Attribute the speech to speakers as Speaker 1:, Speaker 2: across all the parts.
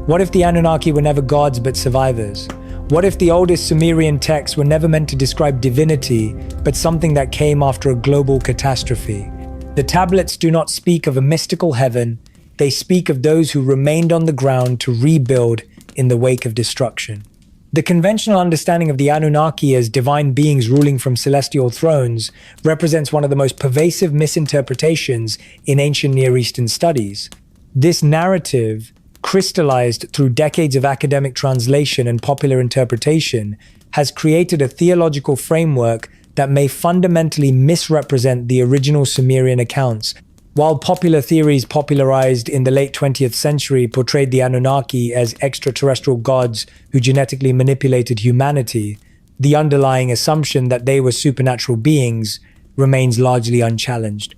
Speaker 1: What if the Anunnaki were never gods but survivors? What if the oldest Sumerian texts were never meant to describe divinity, but something that came after a global catastrophe? The tablets do not speak of a mystical heaven, they speak of those who remained on the ground to rebuild in the wake of destruction. The conventional understanding of the Anunnaki as divine beings ruling from celestial thrones represents one of the most pervasive misinterpretations in ancient Near Eastern studies. This narrative, crystallized through decades of academic translation and popular interpretation, has created a theological framework that may fundamentally misrepresent the original Sumerian accounts. While popular theories popularized in the late 20th century portrayed the Anunnaki as extraterrestrial gods who genetically manipulated humanity, the underlying assumption that they were supernatural beings remains largely unchallenged.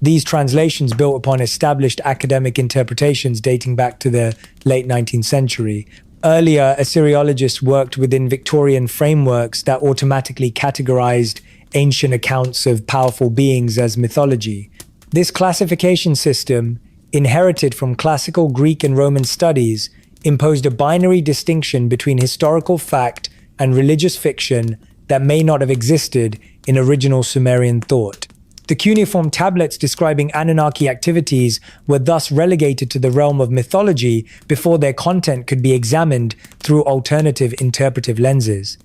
Speaker 1: These translations built upon established academic interpretations dating back to the late 19th century. Earlier, Assyriologists worked within Victorian frameworks that automatically categorized ancient accounts of powerful beings as mythology. This classification system, inherited from classical Greek and Roman studies, imposed a binary distinction between historical fact and religious fiction that may not have existed in original Sumerian thought. The cuneiform tablets describing Anunnaki activities were thus relegated to the realm of mythology before their content could be examined through alternative interpretive lenses.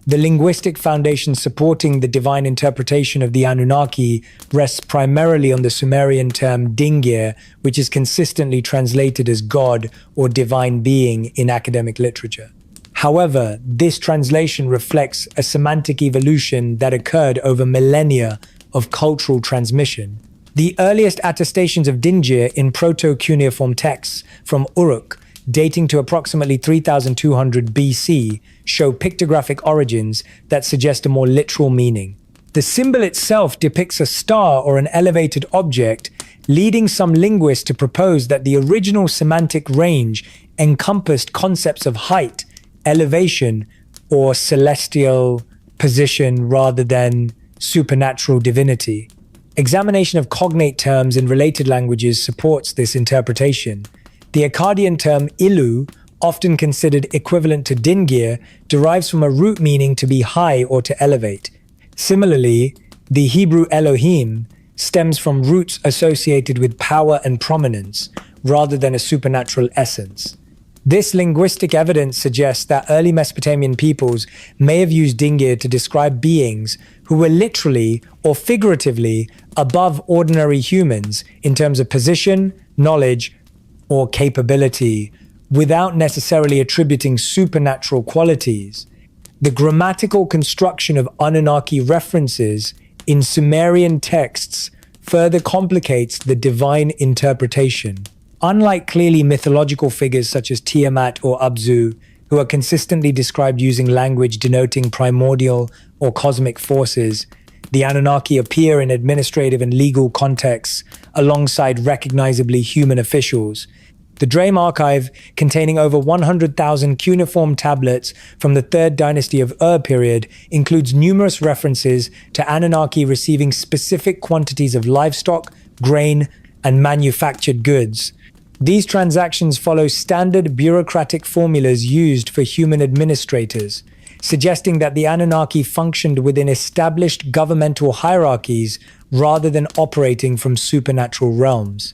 Speaker 1: The linguistic foundation supporting the divine interpretation of the Anunnaki rests primarily on the Sumerian term Dingir, which is consistently translated as God or divine being in academic literature. However, this translation reflects a semantic evolution that occurred over millennia of cultural transmission. The earliest attestations of Dingir in proto-cuneiform texts from Uruk, dating to approximately 3200 BC, show pictographic origins that suggest a more literal meaning. The symbol itself depicts a star or an elevated object, leading some linguists to propose that the original semantic range encompassed concepts of height, elevation, or celestial position rather than supernatural divinity. Examination of cognate terms in related languages supports this interpretation. The Akkadian term Ilu, often considered equivalent to Dingir, derives from a root meaning to be high or to elevate. Similarly, the Hebrew Elohim stems from roots associated with power and prominence, rather than a supernatural essence. This linguistic evidence suggests that early Mesopotamian peoples may have used Dingir to describe beings who were literally or figuratively above ordinary humans in terms of position, knowledge, or capability, without necessarily attributing supernatural qualities. The grammatical construction of Anunnaki references in Sumerian texts further complicates the divine interpretation. Unlike clearly mythological figures such as Tiamat or Abzu, who are consistently described using language denoting primordial or cosmic forces, the Anunnaki appear in administrative and legal contexts alongside recognizably human officials. The Drame archive, containing over 100,000 cuneiform tablets from the 3rd dynasty of Ur period, includes numerous references to Anunnaki receiving specific quantities of livestock, grain, and manufactured goods. These transactions follow standard bureaucratic formulas used for human administrators, suggesting that the Anunnaki functioned within established governmental hierarchies rather than operating from supernatural realms.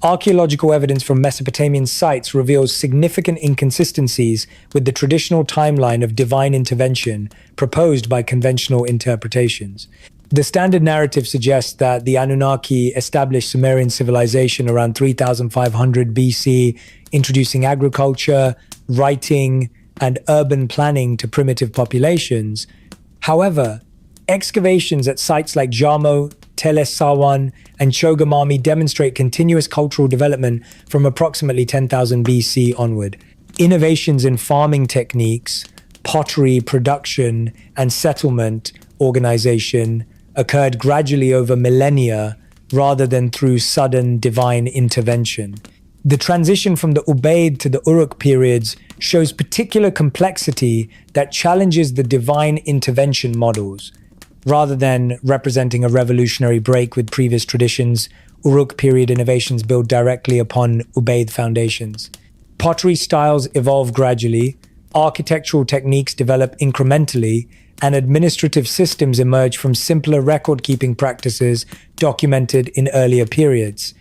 Speaker 1: Archaeological evidence from Mesopotamian sites reveals significant inconsistencies with the traditional timeline of divine intervention proposed by conventional interpretations. The standard narrative suggests that the Anunnaki established Sumerian civilization around 3500 BC, introducing agriculture, writing, and urban planning to primitive populations. However, excavations at sites like Jarmo, Telesawan, and Chogamami demonstrate continuous cultural development from approximately 10,000 BC onward. Innovations in farming techniques, pottery production, and settlement organization occurred gradually over millennia rather than through sudden divine intervention. The transition from the Ubaid to the Uruk periods shows particular complexity that challenges the divine intervention models. Rather than representing a revolutionary break with previous traditions, Uruk period innovations build directly upon Ubaid foundations. Pottery styles evolve gradually, architectural techniques develop incrementally, and administrative systems emerge from simpler record-keeping practices documented in earlier periods.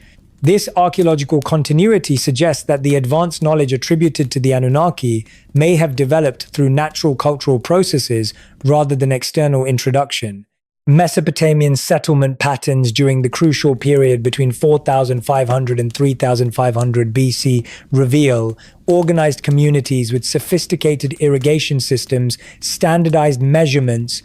Speaker 1: This archaeological continuity suggests that the advanced knowledge attributed to the Anunnaki may have developed through natural cultural processes rather than external introduction. Mesopotamian settlement patterns during the crucial period between 4500 and 3500 BC reveal organized communities with sophisticated irrigation systems, standardized measurements,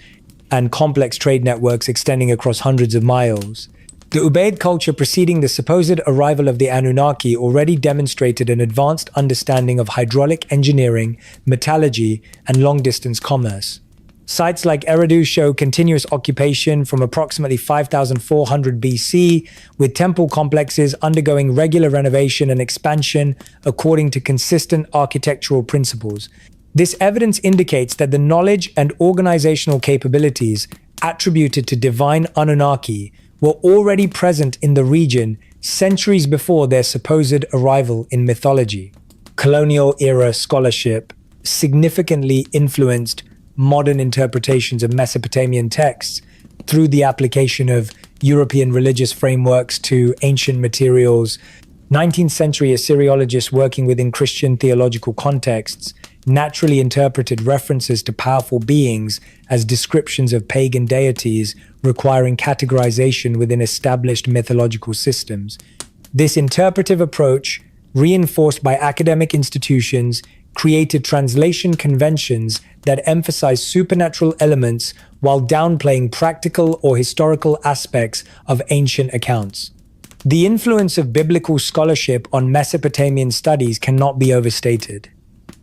Speaker 1: and complex trade networks extending across hundreds of miles. The Ubaid culture preceding the supposed arrival of the Anunnaki already demonstrated an advanced understanding of hydraulic engineering, metallurgy, and long-distance commerce. Sites like Eridu show continuous occupation from approximately 5400 BC, with temple complexes undergoing regular renovation and expansion according to consistent architectural principles. This evidence indicates that the knowledge and organizational capabilities attributed to divine Anunnaki were already present in the region centuries before their supposed arrival in mythology. Colonial-era scholarship significantly influenced modern interpretations of Mesopotamian texts through the application of European religious frameworks to ancient materials. 19th century Assyriologists working within Christian theological contexts naturally interpreted references to powerful beings as descriptions of pagan deities requiring categorization within established mythological systems. This interpretive approach, reinforced by academic institutions, created translation conventions that emphasize supernatural elements while downplaying practical or historical aspects of ancient accounts. The influence of biblical scholarship on Mesopotamian studies cannot be overstated.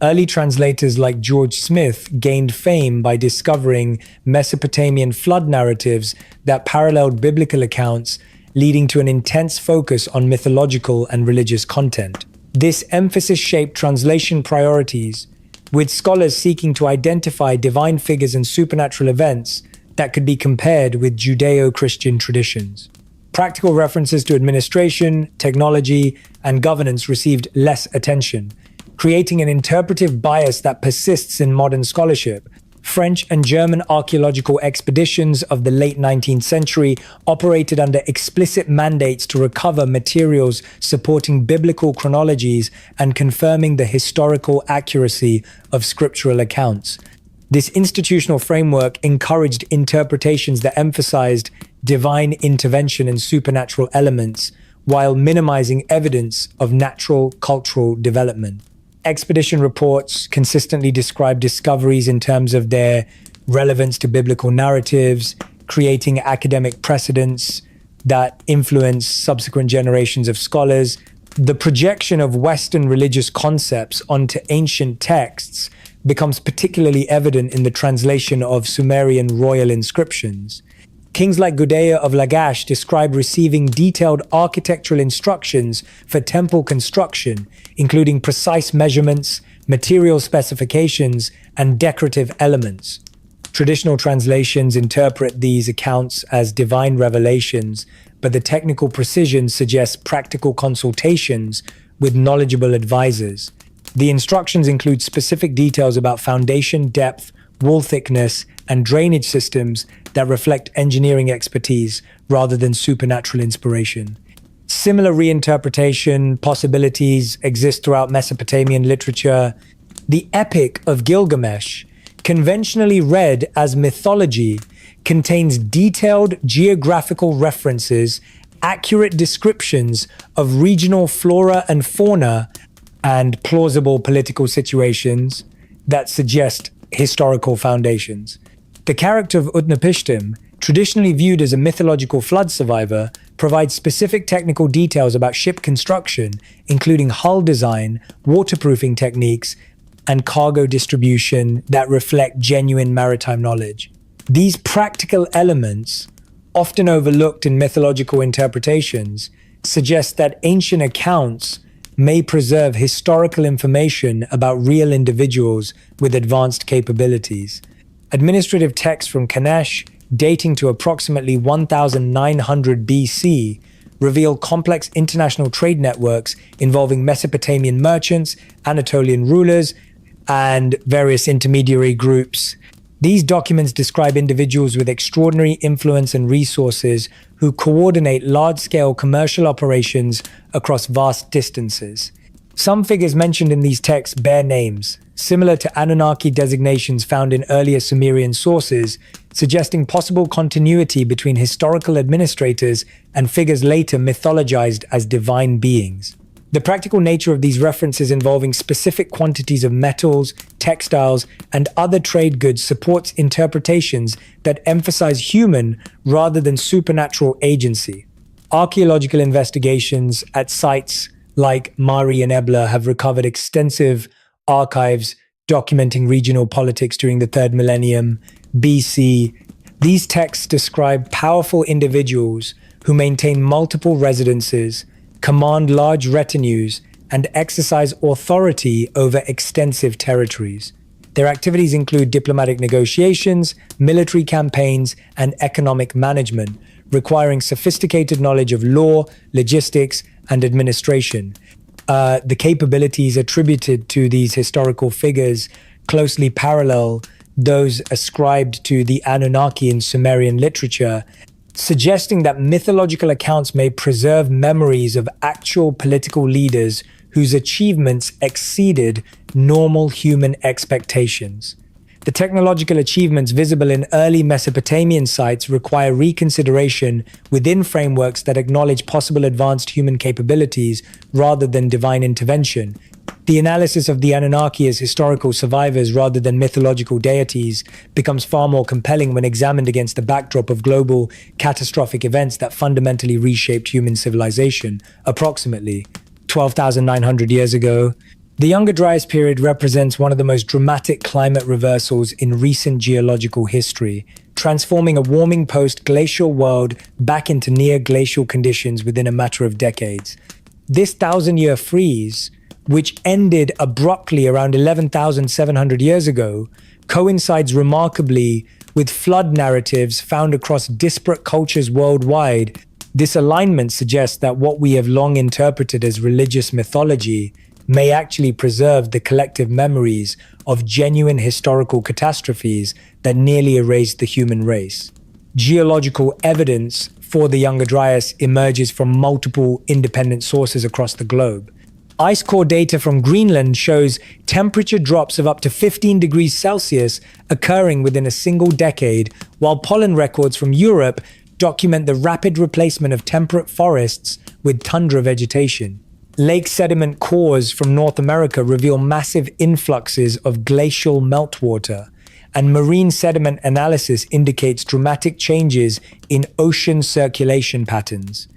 Speaker 1: Early translators like George Smith gained fame by discovering Mesopotamian flood narratives that paralleled biblical accounts, leading to an intense focus on mythological and religious content. This emphasis shaped translation priorities, with scholars seeking to identify divine figures and supernatural events that could be compared with Judeo-Christian traditions. Practical references to administration, technology, and governance received less attention, creating an interpretive bias that persists in modern scholarship. French and German archaeological expeditions of the late 19th century operated under explicit mandates to recover materials supporting biblical chronologies and confirming the historical accuracy of scriptural accounts. This institutional framework encouraged interpretations that emphasized divine intervention and supernatural elements, while minimizing evidence of natural cultural development. Expedition reports consistently describe discoveries in terms of their relevance to biblical narratives, creating academic precedents that influence subsequent generations of scholars. The projection of Western religious concepts onto ancient texts becomes particularly evident in the translation of Sumerian royal inscriptions. Kings like Gudea of Lagash describe receiving detailed architectural instructions for temple construction, including precise measurements, material specifications, and decorative elements. Traditional translations interpret these accounts as divine revelations, but the technical precision suggests practical consultations with knowledgeable advisors. The instructions include specific details about foundation depth, wall thickness, and drainage systems that reflect engineering expertise rather than supernatural inspiration. Similar reinterpretation possibilities exist throughout Mesopotamian literature. The Epic of Gilgamesh, conventionally read as mythology, contains detailed geographical references, accurate descriptions of regional flora and fauna, and plausible political situations that suggest historical foundations. The character of Utnapishtim, traditionally viewed as a mythological flood survivor, provides specific technical details about ship construction, including hull design, waterproofing techniques, and cargo distribution that reflect genuine maritime knowledge. These practical elements, often overlooked in mythological interpretations, suggest that ancient accounts may preserve historical information about real individuals with advanced capabilities. Administrative texts from Kanesh, dating to approximately 1900 BC, reveal complex international trade networks involving Mesopotamian merchants, Anatolian rulers, and various intermediary groups. These documents describe individuals with extraordinary influence and resources who coordinate large-scale commercial operations across vast distances. Some figures mentioned in these texts bear names, similar to Anunnaki designations found in earlier Sumerian sources, suggesting possible continuity between historical administrators and figures later mythologized as divine beings. The practical nature of these references involving specific quantities of metals, textiles, and other trade goods supports interpretations that emphasize human rather than supernatural agency. Archaeological investigations at sites like Mari and Ebla have recovered extensive archives documenting regional politics during the 3rd millennium BC. These texts describe powerful individuals who maintain multiple residences, command large retinues, and exercise authority over extensive territories. Their activities include diplomatic negotiations, military campaigns, and economic management, requiring sophisticated knowledge of law, logistics, and administration. The capabilities attributed to these historical figures closely parallel those ascribed to the Anunnaki in Sumerian literature, suggesting that mythological accounts may preserve memories of actual political leaders whose achievements exceeded normal human expectations. The technological achievements visible in early Mesopotamian sites require reconsideration within frameworks that acknowledge possible advanced human capabilities rather than divine intervention. The analysis of the Anunnaki as historical survivors rather than mythological deities becomes far more compelling when examined against the backdrop of global catastrophic events that fundamentally reshaped human civilization approximately 12,900 years ago. The Younger Dryas period represents one of the most dramatic climate reversals in recent geological history, transforming a warming post-glacial world back into near-glacial conditions within a matter of decades. This 1,000-year freeze, which ended abruptly around 11,700 years ago, coincides remarkably with flood narratives found across disparate cultures worldwide. This alignment suggests that what we have long interpreted as religious mythology may actually preserve the collective memories of genuine historical catastrophes that nearly erased the human race. Geological evidence for the Younger Dryas emerges from multiple independent sources across the globe. Ice core data from Greenland shows temperature drops of up to 15 degrees Celsius occurring within a single decade, while pollen records from Europe document the rapid replacement of temperate forests with tundra vegetation. Lake sediment cores from North America reveal massive influxes of glacial meltwater, and marine sediment analysis indicates dramatic changes in ocean circulation patterns.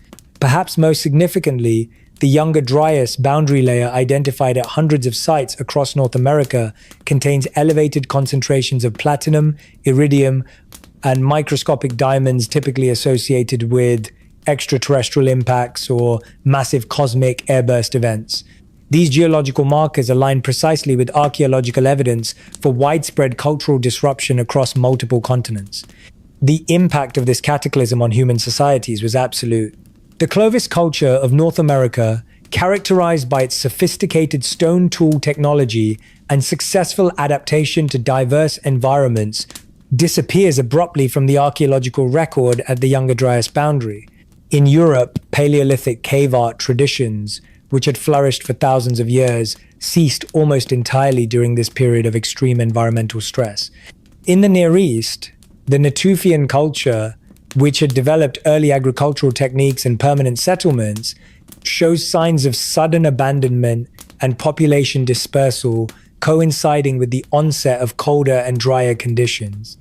Speaker 1: Perhaps most significantly, the Younger Dryas boundary layer, identified at hundreds of sites across North America, contains elevated concentrations of platinum, iridium, and microscopic diamonds typically associated with extraterrestrial impacts or massive cosmic airburst events. These geological markers align precisely with archaeological evidence for widespread cultural disruption across multiple continents. The impact of this cataclysm on human societies was absolute. The Clovis culture of North America, characterized by its sophisticated stone tool technology and successful adaptation to diverse environments, disappears abruptly from the archaeological record at the Younger Dryas boundary. In Europe, Paleolithic cave art traditions, which had flourished for thousands of years, ceased almost entirely during this period of extreme environmental stress. In the Near East, the Natufian culture, which had developed early agricultural techniques and permanent settlements, shows signs of sudden abandonment and population dispersal coinciding with the onset of colder and drier conditions.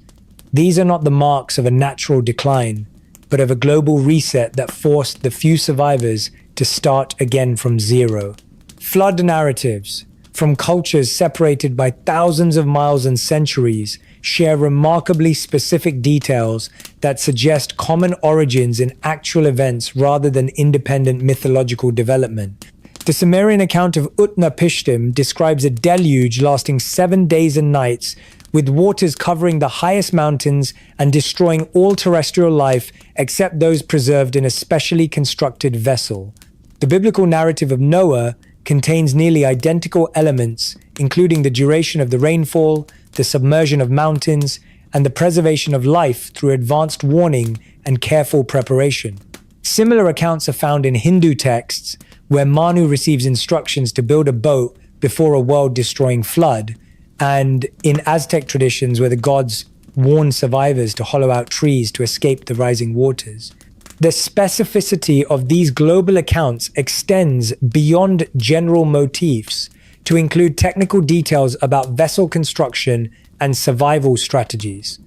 Speaker 1: These are not the marks of a natural decline, but of a global reset that forced the few survivors to start again from zero. Flood narratives from cultures separated by thousands of miles and centuries share remarkably specific details that suggest common origins in actual events rather than independent mythological development. The Sumerian account of Utnapishtim describes a deluge lasting 7 days and nights, with waters covering the highest mountains and destroying all terrestrial life except those preserved in a specially constructed vessel. The biblical narrative of Noah contains nearly identical elements, including the duration of the rainfall, the submersion of mountains, and the preservation of life through advanced warning and careful preparation. Similar accounts are found in Hindu texts, where Manu receives instructions to build a boat before a world-destroying flood, and in Aztec traditions where the gods warn survivors to hollow out trees to escape the rising waters. The specificity of these global accounts extends beyond general motifs to include technical details about vessel construction and survival strategies.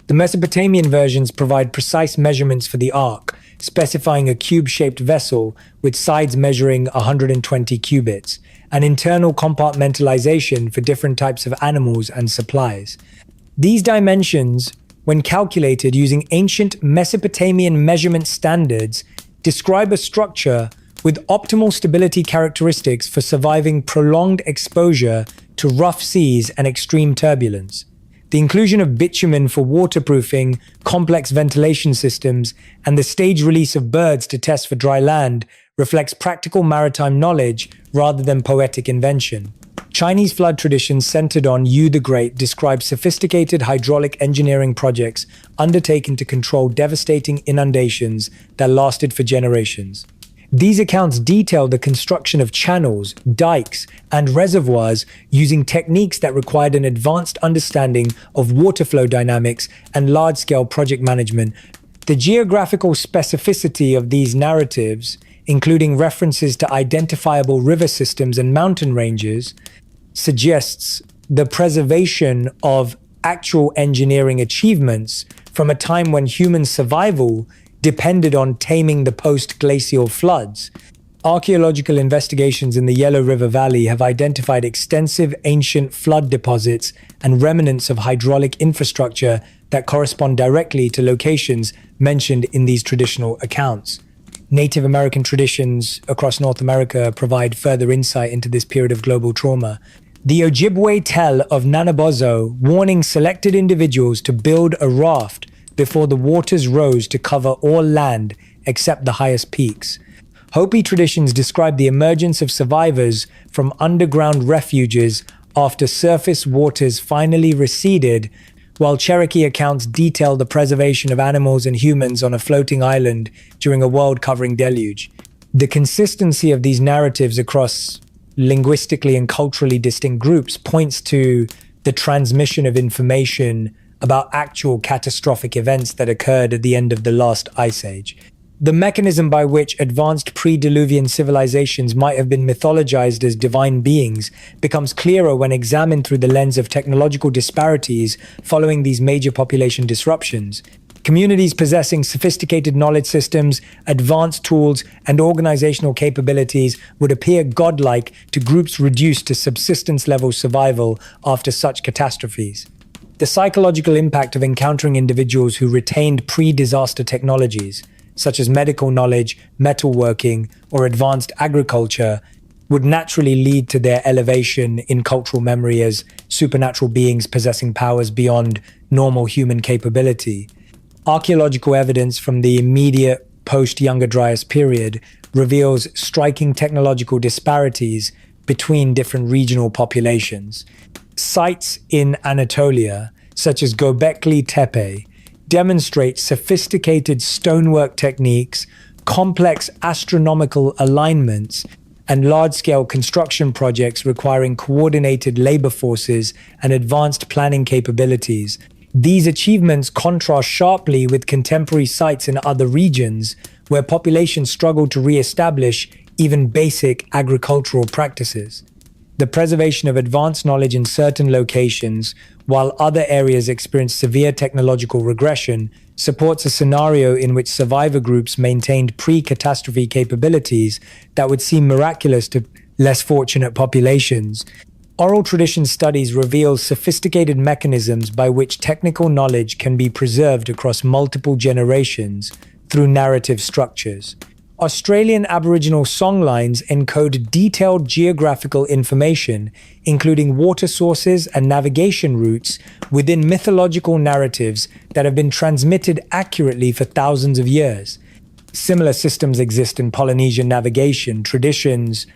Speaker 1: The Mesopotamian versions provide precise measurements for the ark, specifying a cube-shaped vessel with sides measuring 120 cubits, and internal compartmentalization for different types of animals and supplies. These dimensions, when calculated using ancient Mesopotamian measurement standards, describe a structure with optimal stability characteristics for surviving prolonged exposure to rough seas and extreme turbulence. The inclusion of bitumen for waterproofing, complex ventilation systems, and the staged release of birds to test for dry land reflects practical maritime knowledge rather than poetic invention. Chinese flood traditions centered on Yu the Great describe sophisticated hydraulic engineering projects undertaken to control devastating inundations that lasted for generations. These accounts detail the construction of channels, dikes, and reservoirs using techniques that required an advanced understanding of water flow dynamics and large-scale project management. The geographical specificity of these narratives, including references to identifiable river systems and mountain ranges, suggests the preservation of actual engineering achievements from a time when human survival depended on taming the post-glacial floods. Archaeological investigations in the Yellow River Valley have identified extensive ancient flood deposits and remnants of hydraulic infrastructure that correspond directly to locations mentioned in these traditional accounts. Native American traditions across North America provide further insight into this period of global trauma. The Ojibwe tell of Nanabozo warning selected individuals to build a raft before the waters rose to cover all land except the highest peaks. Hopi traditions describe the emergence of survivors from underground refuges after surface waters finally receded, while Cherokee accounts detail the preservation of animals and humans on a floating island during a world-covering deluge. The consistency of these narratives across linguistically and culturally distinct groups points to the transmission of information about actual catastrophic events that occurred at the end of the last ice age. The mechanism by which advanced pre-Diluvian civilizations might have been mythologized as divine beings becomes clearer when examined through the lens of technological disparities following these major population disruptions. Communities possessing sophisticated knowledge systems, advanced tools, and organizational capabilities would appear godlike to groups reduced to subsistence-level survival after such catastrophes. The psychological impact of encountering individuals who retained pre-disaster technologies, such as medical knowledge, metalworking, or advanced agriculture, would naturally lead to their elevation in cultural memory as supernatural beings possessing powers beyond normal human capability. Archaeological evidence from the immediate post-Younger Dryas period reveals striking technological disparities between different regional populations. Sites in Anatolia, such as Göbekli Tepe, demonstrate sophisticated stonework techniques, complex astronomical alignments, and large-scale construction projects requiring coordinated labor forces and advanced planning capabilities. These achievements contrast sharply with contemporary sites in other regions where populations struggle to re-establish even basic agricultural practices. The preservation of advanced knowledge in certain locations, while other areas experience severe technological regression, supports a scenario in which survivor groups maintained pre-catastrophe capabilities that would seem miraculous to less fortunate populations. Oral tradition studies reveal sophisticated mechanisms by which technical knowledge can be preserved across multiple generations through narrative structures. Australian Aboriginal songlines encode detailed geographical information, including water sources and navigation routes, within mythological narratives that have been transmitted accurately for thousands of years. Similar systems exist in Polynesian navigation traditions,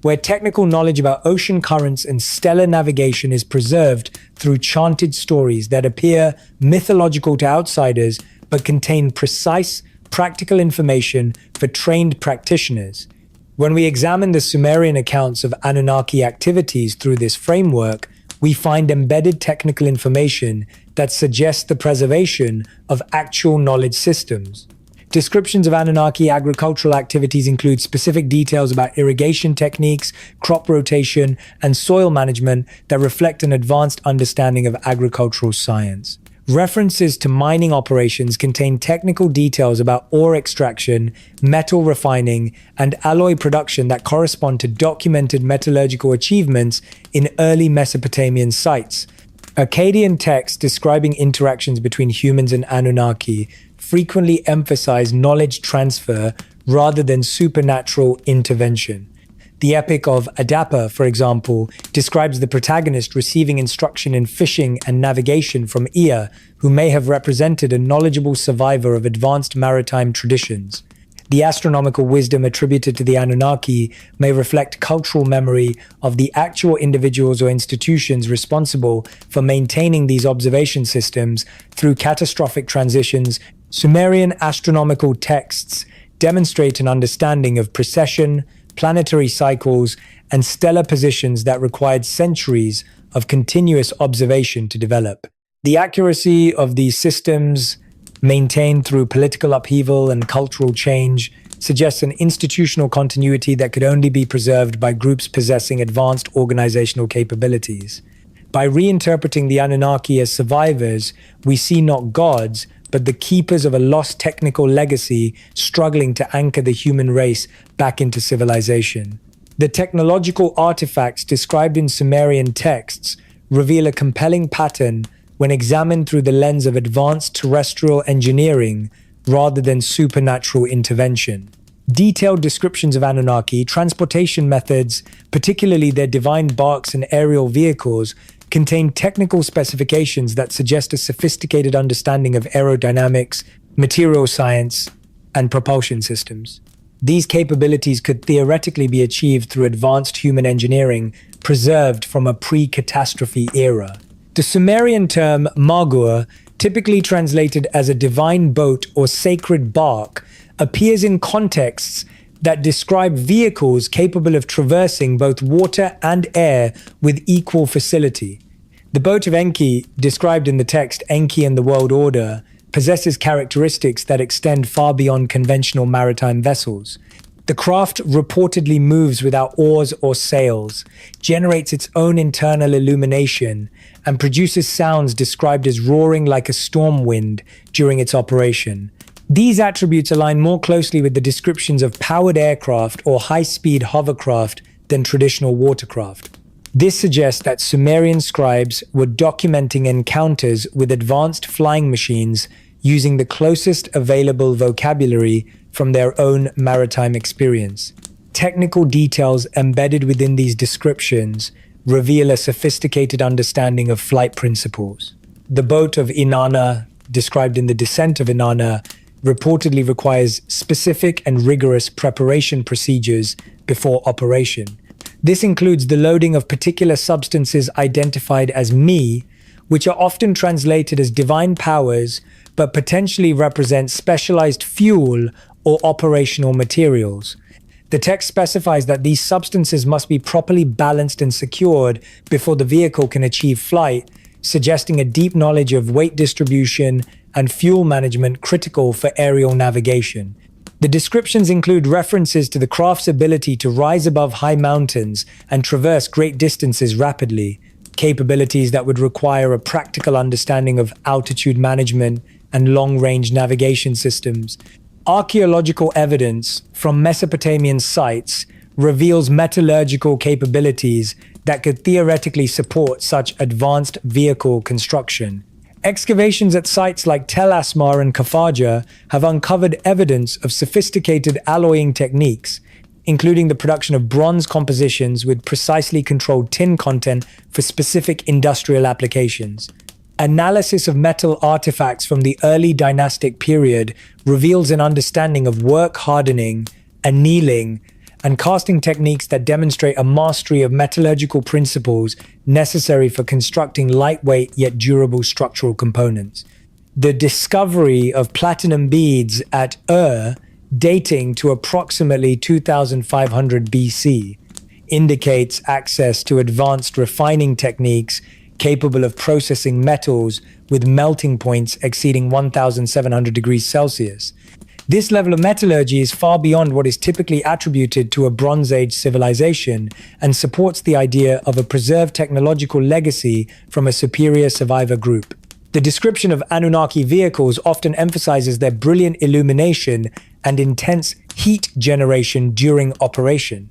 Speaker 1: where technical knowledge about ocean currents and stellar navigation is preserved through chanted stories that appear mythological to outsiders but contain precise, practical information for trained practitioners. When we examine the Sumerian accounts of Anunnaki activities through this framework, we find embedded technical information that suggests the preservation of actual knowledge systems. Descriptions of Anunnaki agricultural activities include specific details about irrigation techniques, crop rotation, and soil management that reflect an advanced understanding of agricultural science. References to mining operations contain technical details about ore extraction, metal refining, and alloy production that correspond to documented metallurgical achievements in early Mesopotamian sites. Akkadian texts describing interactions between humans and Anunnaki frequently emphasize knowledge transfer rather than supernatural intervention. The Epic of Adapa, for example, describes the protagonist receiving instruction in fishing and navigation from Ea, who may have represented a knowledgeable survivor of advanced maritime traditions. The astronomical wisdom attributed to the Anunnaki may reflect cultural memory of the actual individuals or institutions responsible for maintaining these observation systems through catastrophic transitions. Sumerian astronomical texts demonstrate an understanding of precession, planetary cycles, and stellar positions that required centuries of continuous observation to develop. The accuracy of these systems, maintained through political upheaval and cultural change, suggests an institutional continuity that could only be preserved by groups possessing advanced organizational capabilities. By reinterpreting the Anunnaki as survivors, we see not gods, but the keepers of a lost technical legacy struggling to anchor the human race back into civilization. The technological artifacts described in Sumerian texts reveal a compelling pattern when examined through the lens of advanced terrestrial engineering rather than supernatural intervention. Detailed descriptions of Anunnaki transportation methods, particularly their divine barks and aerial vehicles, contain technical specifications that suggest a sophisticated understanding of aerodynamics, material science, and propulsion systems. These capabilities could theoretically be achieved through advanced human engineering preserved from a pre-catastrophe era. The Sumerian term magur, typically translated as a divine boat or sacred bark, appears in contexts that describe vehicles capable of traversing both water and air with equal facility. The boat of Enki, described in the text Enki and the World Order, possesses characteristics that extend far beyond conventional maritime vessels. The craft reportedly moves without oars or sails, generates its own internal illumination, and produces sounds described as roaring like a storm wind during its operation. These attributes align more closely with the descriptions of powered aircraft or high-speed hovercraft than traditional watercraft. This suggests that Sumerian scribes were documenting encounters with advanced flying machines using the closest available vocabulary from their own maritime experience. Technical details embedded within these descriptions reveal a sophisticated understanding of flight principles. The boat of Inanna, described in The Descent of Inanna, reportedly requires specific and rigorous preparation procedures before operation. This includes the loading of particular substances identified as Mi, which are often translated as divine powers, but potentially represent specialized fuel or operational materials. The text specifies that these substances must be properly balanced and secured before the vehicle can achieve flight, suggesting a deep knowledge of weight distribution and fuel management critical for aerial navigation. The descriptions include references to the craft's ability to rise above high mountains and traverse great distances rapidly, capabilities that would require a practical understanding of altitude management and long-range navigation systems. Archaeological evidence from Mesopotamian sites reveals metallurgical capabilities that could theoretically support such advanced vehicle construction. Excavations at sites like Tel Asmar and Kafaja have uncovered evidence of sophisticated alloying techniques, including the production of bronze compositions with precisely controlled tin content for specific industrial applications. Analysis of metal artifacts from the early dynastic period reveals an understanding of work hardening, annealing, and casting techniques that demonstrate a mastery of metallurgical principles necessary for constructing lightweight yet durable structural components. The discovery of platinum beads at dating to approximately 2500 BC, indicates access to advanced refining techniques capable of processing metals with melting points exceeding 1700 degrees Celsius. This level of metallurgy is far beyond what is typically attributed to a Bronze Age civilization and supports the idea of a preserved technological legacy from a superior survivor group. The description of Anunnaki vehicles often emphasizes their brilliant illumination and intense heat generation during operation.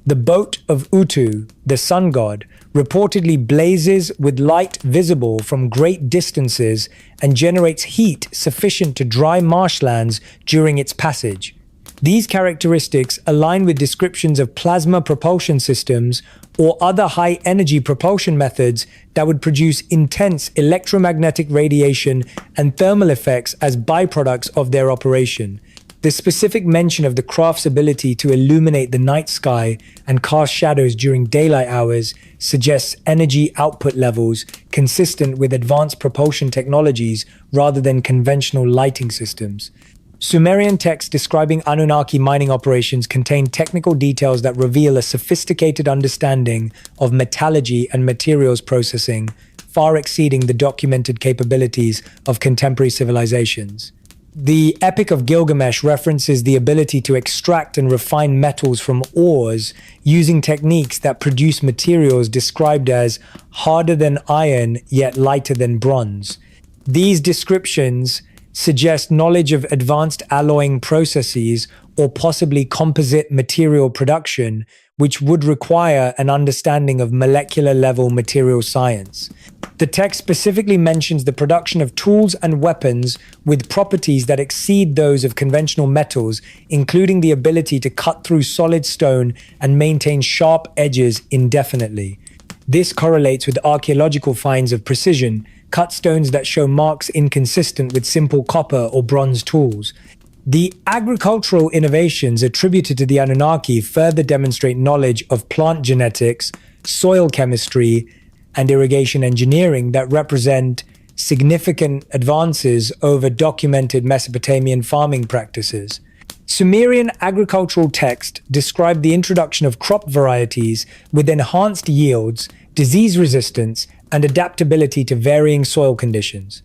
Speaker 1: The boat of Utu, the sun god, reportedly blazes with light visible from great distances and generates heat sufficient to dry marshlands during its passage. These characteristics align with descriptions of plasma propulsion systems or other high-energy propulsion methods that would produce intense electromagnetic radiation and thermal effects as byproducts of their operation. The specific mention of the craft's ability to illuminate the night sky and cast shadows during daylight hours suggests energy output levels consistent with advanced propulsion technologies rather than conventional lighting systems. Sumerian texts describing Anunnaki mining operations contain technical details that reveal a sophisticated understanding of metallurgy and materials processing, far exceeding the documented capabilities of contemporary civilizations. The Epic of Gilgamesh references the ability to extract and refine metals from ores using techniques that produce materials described as harder than iron yet lighter than bronze. These descriptions suggest knowledge of advanced alloying processes or possibly composite material production, which would require an understanding of molecular-level material science. The text specifically mentions the production of tools and weapons with properties that exceed those of conventional metals, including the ability to cut through solid stone and maintain sharp edges indefinitely. This correlates with archaeological finds of precision, cut stones that show marks inconsistent with simple copper or bronze tools. The agricultural innovations attributed to the Anunnaki further demonstrate knowledge of plant genetics, soil chemistry, and irrigation engineering that represent significant advances over documented Mesopotamian farming practices. Sumerian agricultural texts describe the introduction of crop varieties with enhanced yields, disease resistance, and adaptability to varying soil conditions.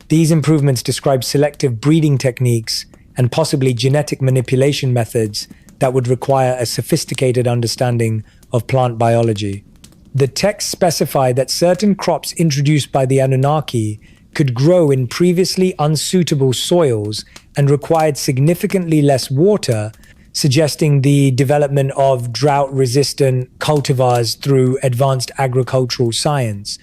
Speaker 1: These improvements describe selective breeding techniques and possibly genetic manipulation methods that would require a sophisticated understanding of plant biology. The texts specify that certain crops introduced by the Anunnaki could grow in previously unsuitable soils and required significantly less water, suggesting the development of drought-resistant cultivars through advanced agricultural science.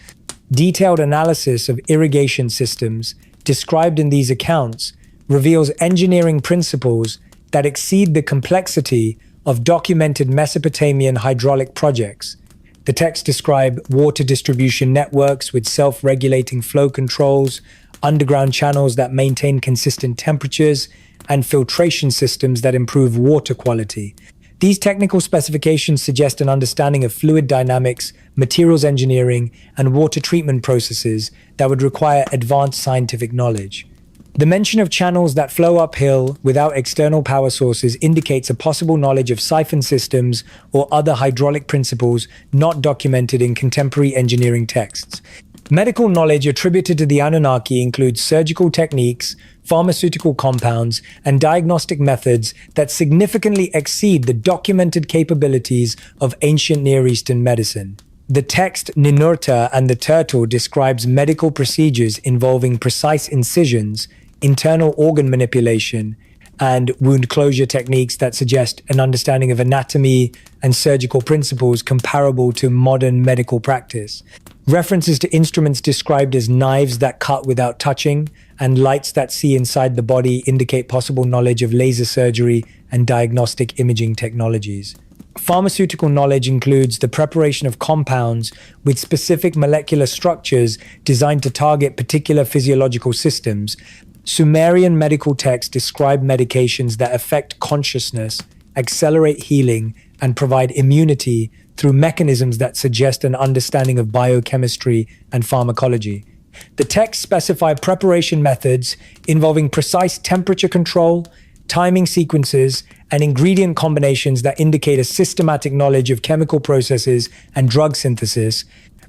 Speaker 1: Detailed analysis of irrigation systems described in these accounts reveals engineering principles that exceed the complexity of documented Mesopotamian hydraulic projects. The texts describe water distribution networks with self-regulating flow controls, underground channels that maintain consistent temperatures, and filtration systems that improve water quality. These technical specifications suggest an understanding of fluid dynamics, materials engineering, and water treatment processes that would require advanced scientific knowledge. The mention of channels that flow uphill without external power sources indicates a possible knowledge of siphon systems or other hydraulic principles not documented in contemporary engineering texts. Medical knowledge attributed to the Anunnaki includes surgical techniques, pharmaceutical compounds, and diagnostic methods that significantly exceed the documented capabilities of ancient Near Eastern medicine. The text Ninurta and the Turtle describes medical procedures involving precise incisions, internal organ manipulation, and wound closure techniques that suggest an understanding of anatomy and surgical principles comparable to modern medical practice. References to instruments described as knives that cut without touching and lights that see inside the body indicate possible knowledge of laser surgery and diagnostic imaging technologies. Pharmaceutical knowledge includes the preparation of compounds with specific molecular structures designed to target particular physiological systems. Sumerian medical texts describe medications that affect consciousness, accelerate healing, and provide immunity through mechanisms that suggest an understanding of biochemistry and pharmacology. The texts specify preparation methods involving precise temperature control, timing sequences, and ingredient combinations that indicate a systematic knowledge of chemical processes and drug synthesis.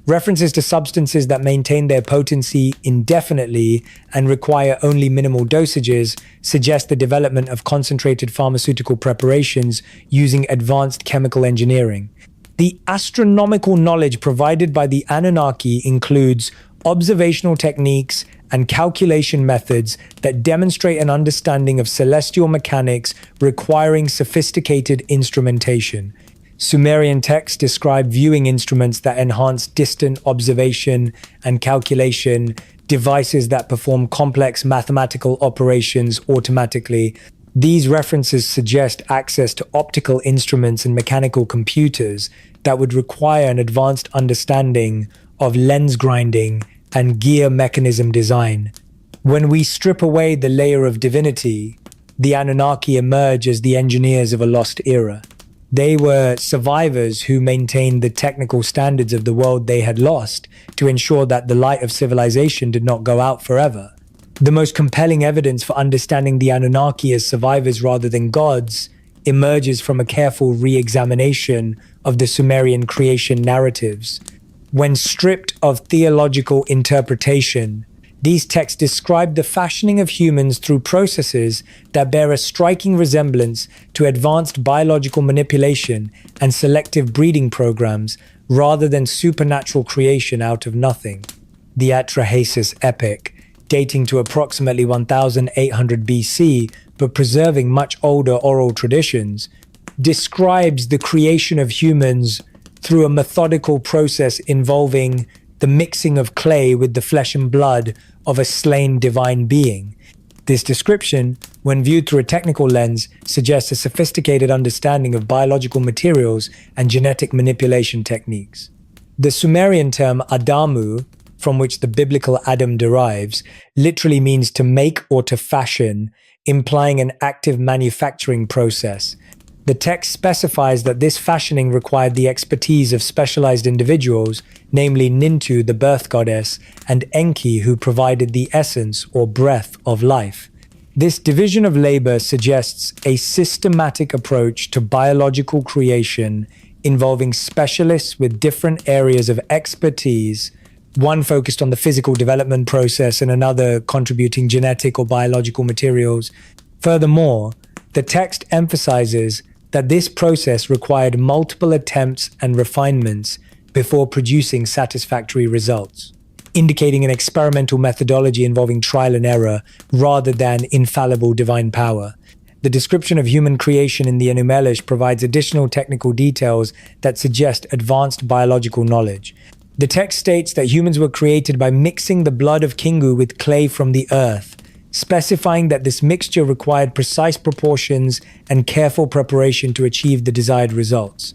Speaker 1: References to substances that maintain their potency indefinitely and require only minimal dosages suggest the development of concentrated pharmaceutical preparations using advanced chemical engineering. The astronomical knowledge provided by the Anunnaki includes observational techniques and calculation methods that demonstrate an understanding of celestial mechanics requiring sophisticated instrumentation. Sumerian texts describe viewing instruments that enhance distant observation and calculation, devices that perform complex mathematical operations automatically. These references suggest access to optical instruments and mechanical computers that would require an advanced understanding of lens grinding and gear mechanism design. When we strip away the layer of divinity, the Anunnaki emerge as the engineers of a lost era. They were survivors who maintained the technical standards of the world they had lost to ensure that the light of civilization did not go out forever. The most compelling evidence for understanding the Anunnaki as survivors rather than gods emerges from a careful re-examination of the Sumerian creation narratives. When stripped of theological interpretation, these texts describe the fashioning of humans through processes that bear a striking resemblance to advanced biological manipulation and selective breeding programs rather than supernatural creation out of nothing. The Atrahasis epic, dating to approximately 1800 BC but preserving much older oral traditions, describes the creation of humans through a methodical process involving the mixing of clay with the flesh and blood of a slain divine being. This description, when viewed through a technical lens, suggests a sophisticated understanding of biological materials and genetic manipulation techniques. The Sumerian term Adamu, from which the biblical Adam derives, literally means to make or to fashion, implying an active manufacturing process. The text specifies that this fashioning required the expertise of specialized individuals, namely Nintu, the birth goddess, and Enki, who provided the essence or breath of life. This division of labor suggests a systematic approach to biological creation involving specialists with different areas of expertise, one focused on the physical development process and another contributing genetic or biological materials. Furthermore, the text emphasizes that this process required multiple attempts and refinements before producing satisfactory results, indicating an experimental methodology involving trial and error rather than infallible divine power. The description of human creation in the Enuma provides additional technical details that suggest advanced biological knowledge. The text states that humans were created by mixing the blood of Kingu with clay from the earth, specifying that this mixture required precise proportions and careful preparation to achieve the desired results.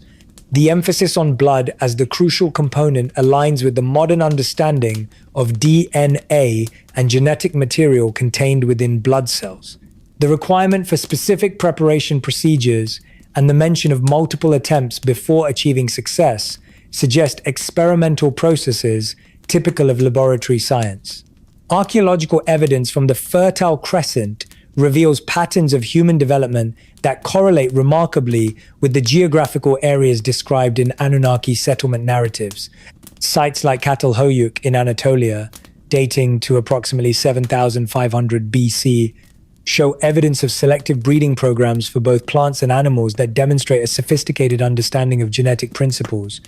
Speaker 1: The emphasis on blood as the crucial component aligns with the modern understanding of DNA and genetic material contained within blood cells. The requirement for specific preparation procedures and the mention of multiple attempts before achieving success suggest experimental processes typical of laboratory science. Archaeological evidence from the Fertile Crescent reveals patterns of human development that correlate remarkably with the geographical areas described in Anunnaki settlement narratives. Sites like Catalhoyuk in Anatolia, dating to approximately 7,500 BC, show evidence of selective breeding programs for both plants and animals that demonstrate a sophisticated understanding of genetic principles.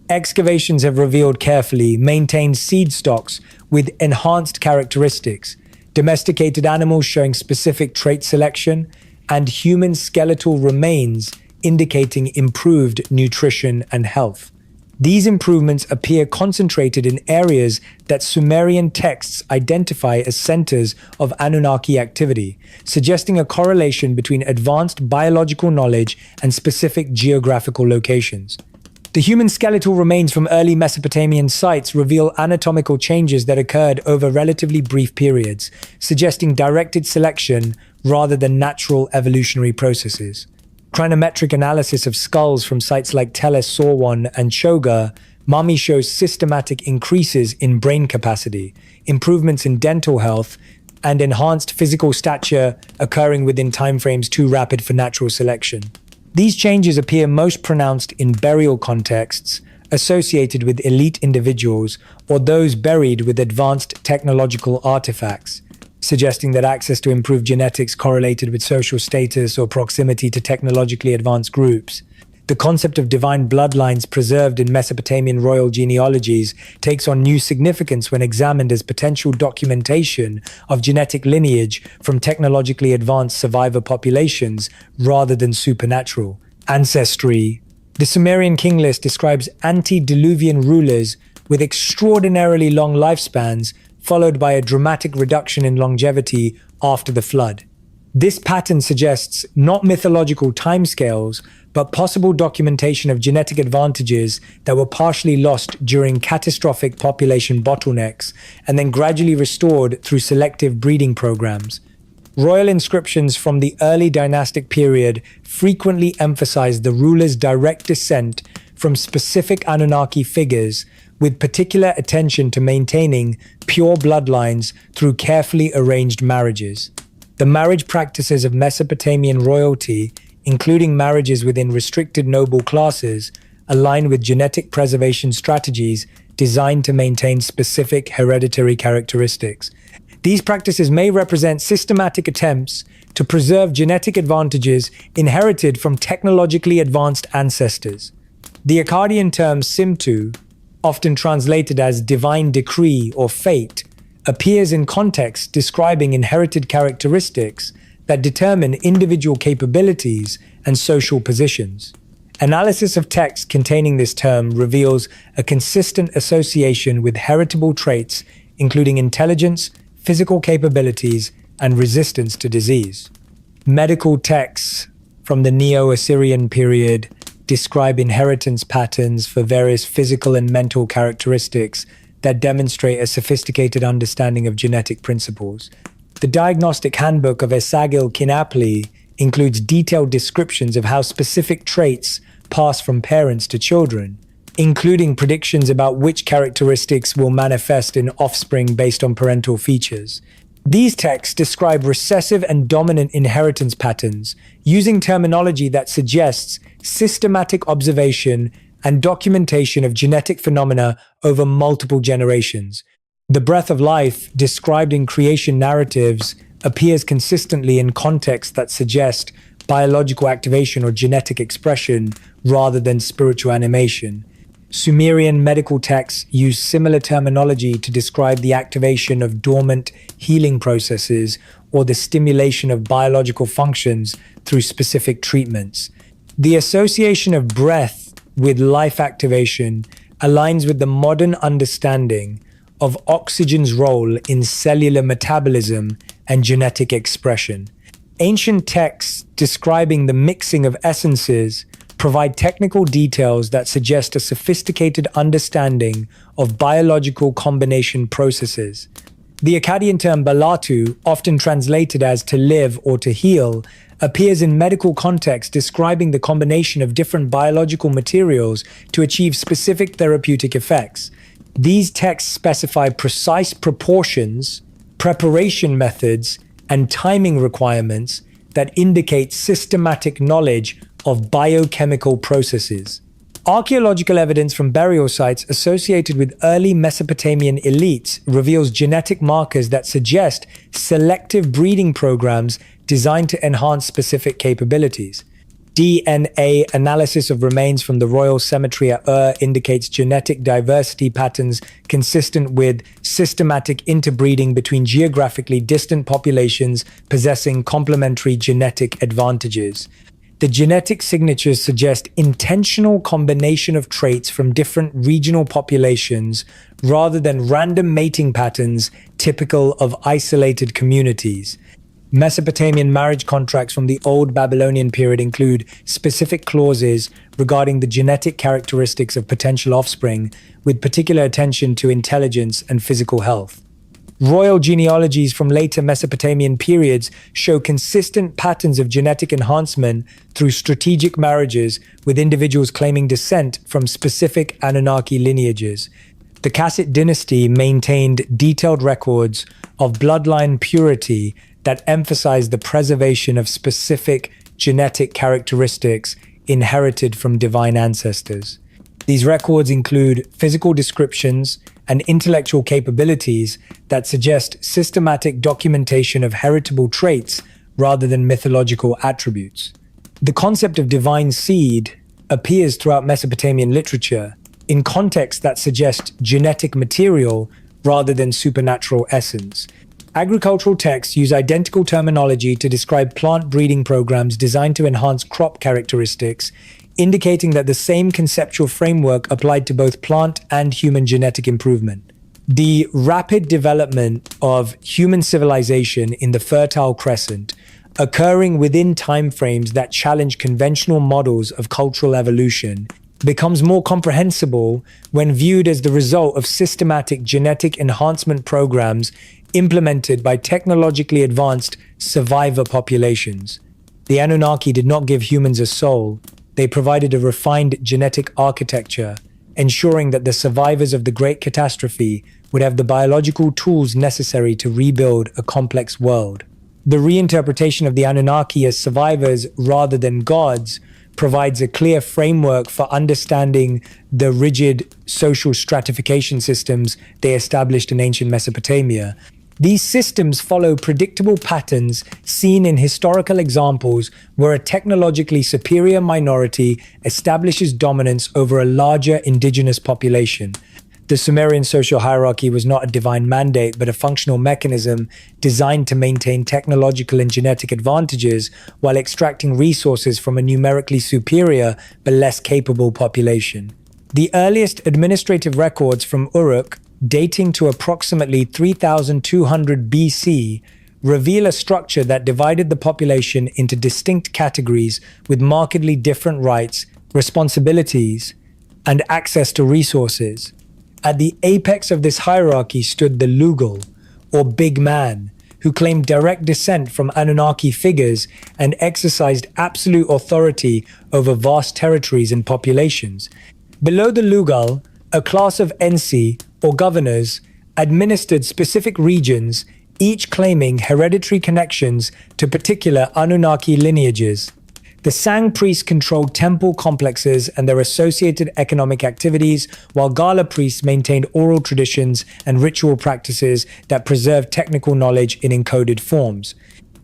Speaker 1: Excavations have revealed carefully maintained seed stocks with enhanced characteristics, domesticated animals showing specific trait selection, and human skeletal remains indicating improved nutrition and health. These improvements appear concentrated in areas that Sumerian texts identify as centers of Anunnaki activity, suggesting a correlation between advanced biological knowledge and specific geographical locations. The human skeletal remains from early Mesopotamian sites reveal anatomical changes that occurred over relatively brief periods, suggesting directed selection rather than natural evolutionary processes. Cranimetric analysis of skulls from sites like Tellus, Sorwan, and Choga Mummy shows systematic increases in brain capacity, improvements in dental health, and enhanced physical stature occurring within timeframes too rapid for natural selection. These changes appear most pronounced in burial contexts associated with elite individuals or those buried with advanced technological artifacts, suggesting that access to improved genetics correlated with social status or proximity to technologically advanced groups. The concept of divine bloodlines preserved in Mesopotamian royal genealogies takes on new significance when examined as potential documentation of genetic lineage from technologically advanced survivor populations rather than supernatural ancestry. The Sumerian king list describes antediluvian rulers with extraordinarily long lifespans, followed by a dramatic reduction in longevity after the flood. This pattern suggests not mythological timescales, but possible documentation of genetic advantages that were partially lost during catastrophic population bottlenecks and then gradually restored through selective breeding programs. Royal inscriptions from the early dynastic period frequently emphasize the ruler's direct descent from specific Anunnaki figures, with particular attention to maintaining pure bloodlines through carefully arranged marriages. The marriage practices of Mesopotamian royalty, including marriages within restricted noble classes, align with genetic preservation strategies designed to maintain specific hereditary characteristics. These practices may represent systematic attempts to preserve genetic advantages inherited from technologically advanced ancestors. The Akkadian term Simtu, often translated as divine decree or fate, appears in context describing inherited characteristics that determine individual capabilities and social positions. Analysis of text containing this term reveals a consistent association with heritable traits, including intelligence, physical capabilities, and resistance to disease. Medical texts from the Neo-Assyrian period describe inheritance patterns for various physical and mental characteristics that demonstrate a sophisticated understanding of genetic principles. The Diagnostic Handbook of Esagil Kinapli includes detailed descriptions of how specific traits pass from parents to children, including predictions about which characteristics will manifest in offspring based on parental features. These texts describe recessive and dominant inheritance patterns, using terminology that suggests systematic observation and documentation of genetic phenomena over multiple generations. The breath of life, described in creation narratives, appears consistently in contexts that suggest biological activation or genetic expression rather than spiritual animation. Sumerian medical texts use similar terminology to describe the activation of dormant healing processes or the stimulation of biological functions through specific treatments. The association of breath with life activation aligns with the modern understanding of oxygen's role in cellular metabolism and genetic expression. Ancient texts describing the mixing of essences provide technical details that suggest a sophisticated understanding of biological combination processes. The Akkadian term balatu, often translated as to live or to heal, appears in medical context describing the combination of different biological materials to achieve specific therapeutic effects. These texts specify precise proportions, preparation methods, and timing requirements that indicate systematic knowledge of biochemical processes. Archaeological evidence from burial sites associated with early Mesopotamian elites reveals genetic markers that suggest selective breeding programs designed to enhance specific capabilities. DNA analysis of remains from the royal cemetery at Ur indicates genetic diversity patterns consistent with systematic interbreeding between geographically distant populations possessing complementary genetic advantages. The genetic signatures suggest intentional combination of traits from different regional populations rather than random mating patterns typical of isolated communities. Mesopotamian marriage contracts from the Old Babylonian period include specific clauses regarding the genetic characteristics of potential offspring, with particular attention to intelligence and physical health. Royal genealogies from later Mesopotamian periods show consistent patterns of genetic enhancement through strategic marriages with individuals claiming descent from specific Anunnaki lineages. The Kassite dynasty maintained detailed records of bloodline purity that emphasized the preservation of specific genetic characteristics inherited from divine ancestors. These records include physical descriptions and intellectual capabilities that suggest systematic documentation of heritable traits rather than mythological attributes. The concept of divine seed appears throughout Mesopotamian literature in contexts that suggest genetic material rather than supernatural essence. Agricultural texts use identical terminology to describe plant breeding programs designed to enhance crop characteristics, indicating that the same conceptual framework applied to both plant and human genetic improvement. The rapid development of human civilization in the Fertile Crescent, occurring within timeframes that challenge conventional models of cultural evolution, becomes more comprehensible when viewed as the result of systematic genetic enhancement programs implemented by technologically advanced survivor populations. The Anunnaki did not give humans a soul. They provided a refined genetic architecture, ensuring that the survivors of the Great Catastrophe would have the biological tools necessary to rebuild a complex world. The reinterpretation of the Anunnaki as survivors rather than gods provides a clear framework for understanding the rigid social stratification systems they established in ancient Mesopotamia. These systems follow predictable patterns seen in historical examples where a technologically superior minority establishes dominance over a larger indigenous population. The Sumerian social hierarchy was not a divine mandate, but a functional mechanism designed to maintain technological and genetic advantages while extracting resources from a numerically superior but less capable population. The earliest administrative records from Uruk, dating to approximately 3200 BC, reveal a structure that divided the population into distinct categories with markedly different rights, responsibilities, and access to resources. At the apex of this hierarchy stood the Lugal, or big man, who claimed direct descent from Anunnaki figures and exercised absolute authority over vast territories and populations. Below the Lugal, a class of Ensi, or governors, administered specific regions, each claiming hereditary connections to particular Anunnaki lineages. The Sang priests controlled temple complexes and their associated economic activities, while Gala priests maintained oral traditions and ritual practices that preserved technical knowledge in encoded forms.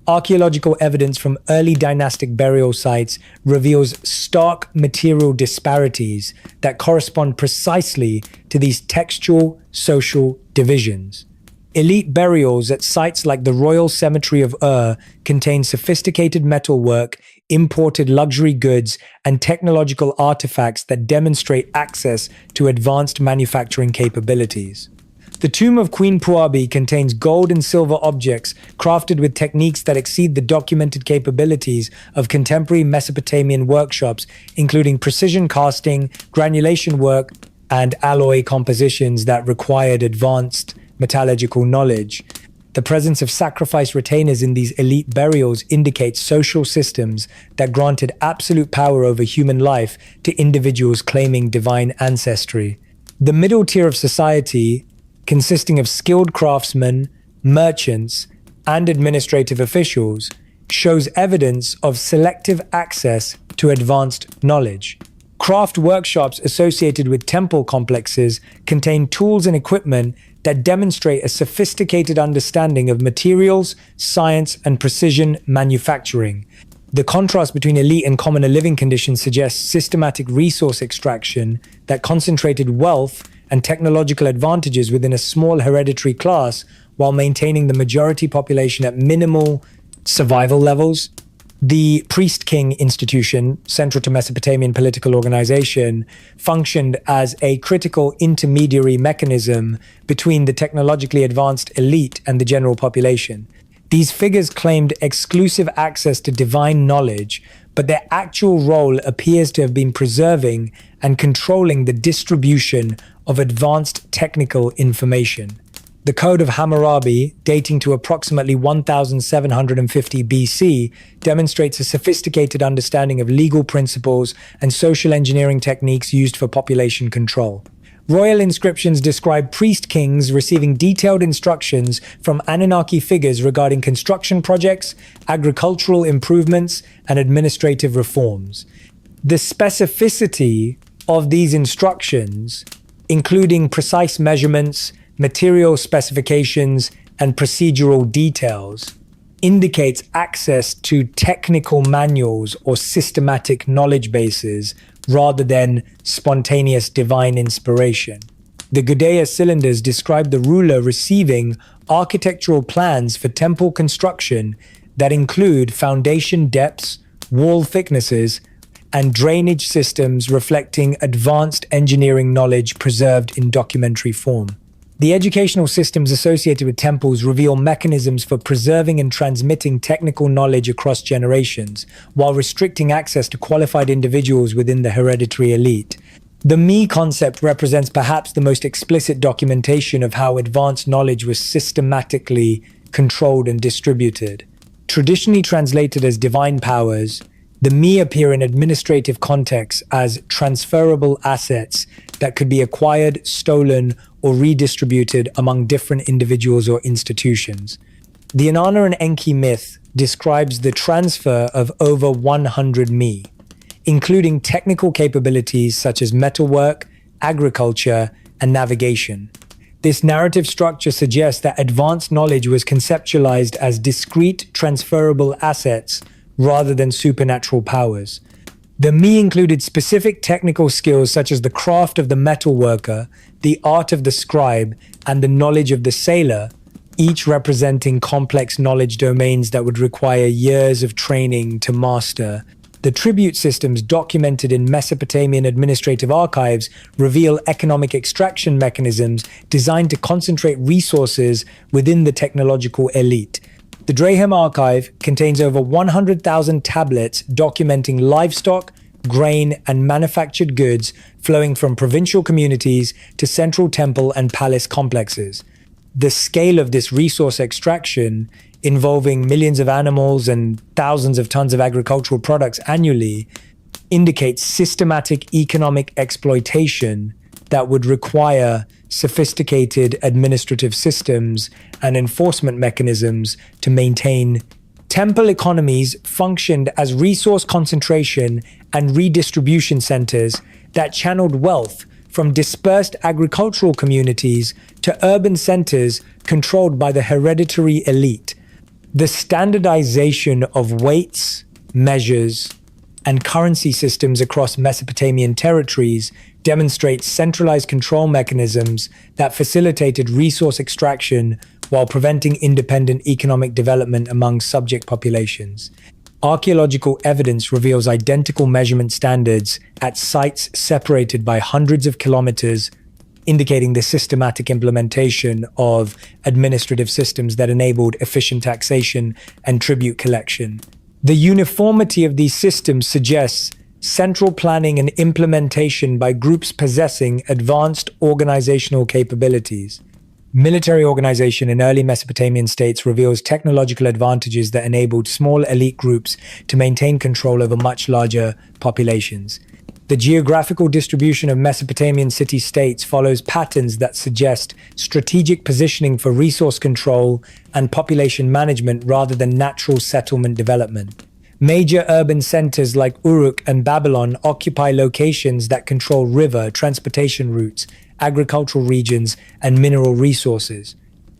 Speaker 1: Archaeological evidence from early dynastic burial sites reveals stark material disparities that correspond precisely to these textual social divisions. Elite burials at sites like the Royal Cemetery of Ur contain sophisticated metalwork, imported luxury goods, and technological artifacts that demonstrate access to advanced manufacturing capabilities. The tomb of Queen Puabi contains gold and silver objects crafted with techniques that exceed the documented capabilities of contemporary Mesopotamian workshops, including precision casting, granulation work, and alloy compositions that required advanced metallurgical knowledge. The presence of sacrifice retainers in these elite burials indicates social systems that granted absolute power over human life to individuals claiming divine ancestry. The middle tier of society, consisting of skilled craftsmen, merchants, and administrative officials, shows evidence of selective access to advanced knowledge. Craft workshops associated with temple complexes contain tools and equipment that demonstrate a sophisticated understanding of materials, science, and precision manufacturing. The contrast between elite and commoner living conditions suggests systematic resource extraction that concentrated wealth and technological advantages within a small hereditary class while maintaining the majority population at minimal survival levels. The priest-king institution, central to Mesopotamian political organization, functioned as a critical intermediary mechanism between the technologically advanced elite and the general population. These figures claimed exclusive access to divine knowledge, but their actual role appears to have been preserving and controlling the distribution of advanced technical information. The Code of Hammurabi, dating to approximately 1750 BC, demonstrates a sophisticated understanding of legal principles and social engineering techniques used for population control. Royal inscriptions describe priest kings receiving detailed instructions from Anunnaki figures regarding construction projects, agricultural improvements, and administrative reforms. The specificity of these instructions, including precise measurements, material specifications, and procedural details, indicates access to technical manuals or systematic knowledge bases rather than spontaneous divine inspiration. The Gudea cylinders describe the ruler receiving architectural plans for temple construction that include foundation depths, wall thicknesses, and drainage systems reflecting advanced engineering knowledge preserved in documentary form. The educational systems associated with temples reveal mechanisms for preserving and transmitting technical knowledge across generations, while restricting access to qualified individuals within the hereditary elite. The me concept represents perhaps the most explicit documentation of how advanced knowledge was systematically controlled and distributed. Traditionally translated as divine powers, the me appear in administrative contexts as transferable assets that could be acquired, stolen, or redistributed among different individuals or institutions. The Inanna and Enki myth describes the transfer of over 100 me, including technical capabilities such as metalwork, agriculture, and navigation. This narrative structure suggests that advanced knowledge was conceptualized as discrete, transferable assets rather than supernatural powers. The me included specific technical skills such as the craft of the metal worker, the art of the scribe, and the knowledge of the sailor, each representing complex knowledge domains that would require years of training to master. The tribute systems documented in Mesopotamian administrative archives reveal economic extraction mechanisms designed to concentrate resources within the technological elite. The Draham archive contains over 100,000 tablets documenting livestock, grain, and manufactured goods flowing from provincial communities to central temple and palace complexes. The scale of this resource extraction, involving millions of animals and thousands of tons of agricultural products annually, indicates systematic economic exploitation that would require sophisticated administrative systems and enforcement mechanisms to maintain. Temple economies functioned as resource concentration and redistribution centers that channeled wealth from dispersed agricultural communities to urban centers controlled by the hereditary elite. The standardization of weights, measures, and currency systems across Mesopotamian territories demonstrates centralized control mechanisms that facilitated resource extraction while preventing independent economic development among subject populations. Archaeological evidence reveals identical measurement standards at sites separated by hundreds of kilometers, indicating the systematic implementation of administrative systems that enabled efficient taxation and tribute collection. The uniformity of these systems suggests central planning and implementation by groups possessing advanced organizational capabilities. Military organization in early Mesopotamian states reveals technological advantages that enabled small elite groups to maintain control over much larger populations. The geographical distribution of Mesopotamian city-states follows patterns that suggest strategic positioning for resource control and population management rather than natural settlement development. Major urban centers like Uruk and Babylon occupy locations that control river, transportation routes, agricultural regions, and mineral resources.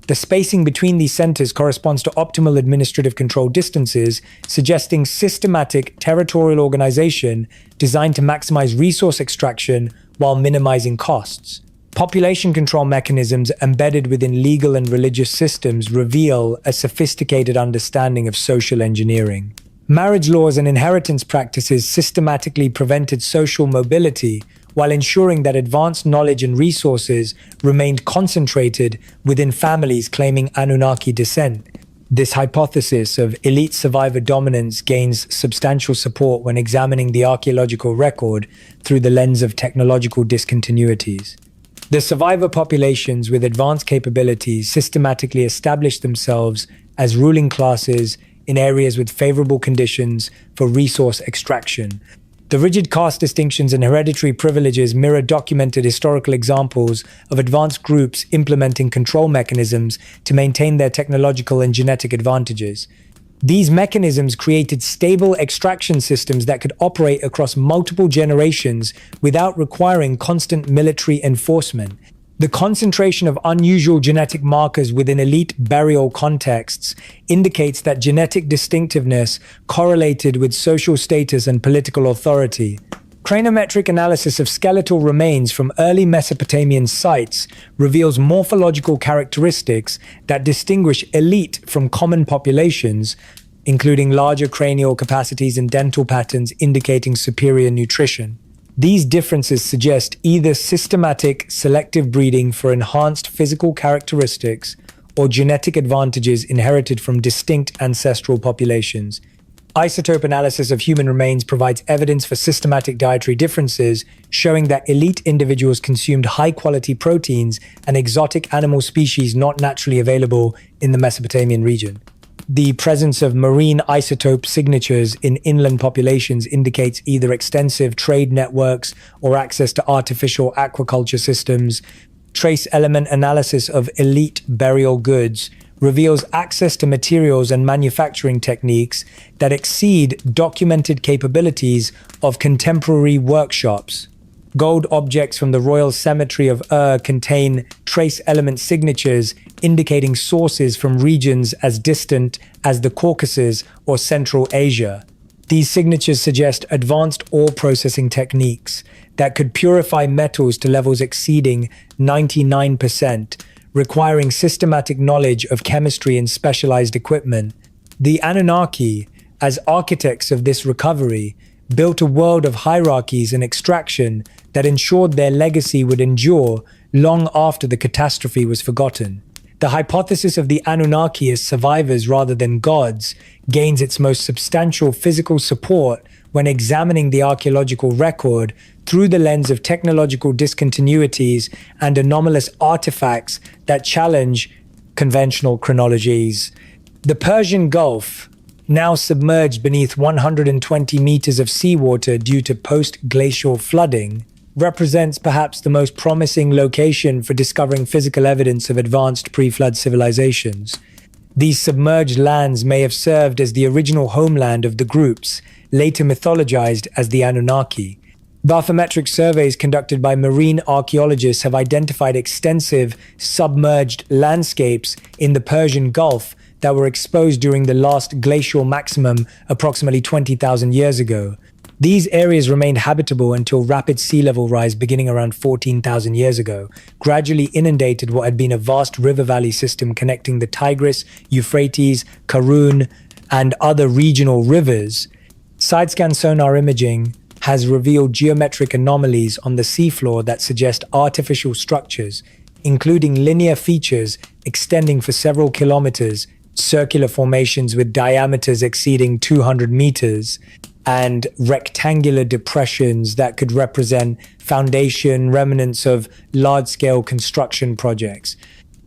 Speaker 1: The spacing between these centers corresponds to optimal administrative control distances, suggesting systematic territorial organization designed to maximize resource extraction while minimizing costs. Population control mechanisms embedded within legal and religious systems reveal a sophisticated understanding of social engineering. Marriage laws and inheritance practices systematically prevented social mobility while ensuring that advanced knowledge and resources remained concentrated within families claiming Anunnaki descent. This hypothesis of elite survivor dominance gains substantial support when examining the archaeological record through the lens of technological discontinuities. The survivor populations with advanced capabilities systematically established themselves as ruling classes in areas with favorable conditions for resource extraction. The rigid caste distinctions and hereditary privileges mirror documented historical examples of advanced groups implementing control mechanisms to maintain their technological and genetic advantages. These mechanisms created stable extraction systems that could operate across multiple generations without requiring constant military enforcement. The concentration of unusual genetic markers within elite burial contexts indicates that genetic distinctiveness correlated with social status and political authority. Craniometric analysis of skeletal remains from early Mesopotamian sites reveals morphological characteristics that distinguish elite from common populations, including larger cranial capacities and dental patterns indicating superior nutrition. These differences suggest either systematic selective breeding for enhanced physical characteristics or genetic advantages inherited from distinct ancestral populations. Isotope analysis of human remains provides evidence for systematic dietary differences, showing that elite individuals consumed high-quality proteins and exotic animal species not naturally available in the Mesopotamian region. The presence of marine isotope signatures in inland populations indicates either extensive trade networks or access to artificial aquaculture systems. Trace element analysis of elite burial goods reveals access to materials and manufacturing techniques that exceed documented capabilities of contemporary workshops. Gold objects from the Royal Cemetery of contain trace element signatures indicating sources from regions as distant as the Caucasus or Central Asia. These signatures suggest advanced ore processing techniques that could purify metals to levels exceeding 99%, requiring systematic knowledge of chemistry and specialized equipment. The Anunnaki, as architects of this recovery, built a world of hierarchies and extraction that ensured their legacy would endure long after the catastrophe was forgotten. The hypothesis of the Anunnaki as survivors rather than gods gains its most substantial physical support when examining the archaeological record through the lens of technological discontinuities and anomalous artifacts that challenge conventional chronologies. The Persian Gulf, now submerged beneath 120 meters of seawater due to post-glacial flooding, represents perhaps the most promising location for discovering physical evidence of advanced pre-flood civilizations. These submerged lands may have served as the original homeland of the groups, later mythologized as the Anunnaki. Bathymetric surveys conducted by marine archaeologists have identified extensive submerged landscapes in the Persian Gulf that were exposed during the last glacial maximum approximately 20,000 years ago. These areas remained habitable until rapid sea level rise beginning around 14,000 years ago, gradually inundated what had been a vast river valley system connecting the Tigris, Euphrates, Karun, and other regional rivers. Side-scan sonar imaging has revealed geometric anomalies on the seafloor that suggest artificial structures, including linear features extending for several kilometers, circular formations with diameters exceeding 200 meters, and rectangular depressions that could represent foundation remnants of large-scale construction projects.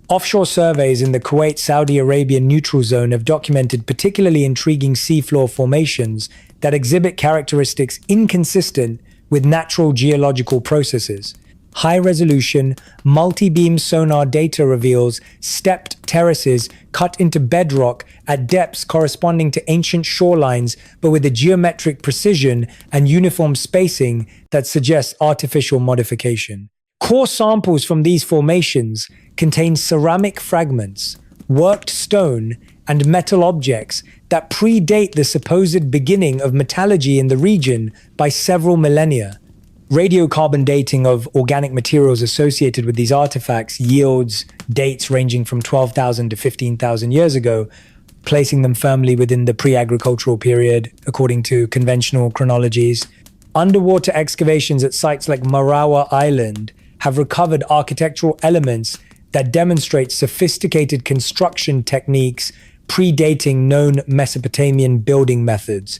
Speaker 1: Offshore surveys in the Kuwait-Saudi Arabia neutral zone have documented particularly intriguing seafloor formations that exhibit characteristics inconsistent with natural geological processes. High-resolution, multi-beam sonar data reveals stepped terraces cut into bedrock at depths corresponding to ancient shorelines, but with a geometric precision and uniform spacing that suggests artificial modification. Core samples from these formations contain ceramic fragments, worked stone, and metal objects that predate the supposed beginning of metallurgy in the region by several millennia. Radiocarbon dating of organic materials associated with these artifacts yields dates ranging from 12,000 to 15,000 years ago, placing them firmly within the pre-agricultural period, according to conventional chronologies. Underwater excavations at sites like Marawa Island have recovered architectural elements that demonstrate sophisticated construction techniques predating known Mesopotamian building methods.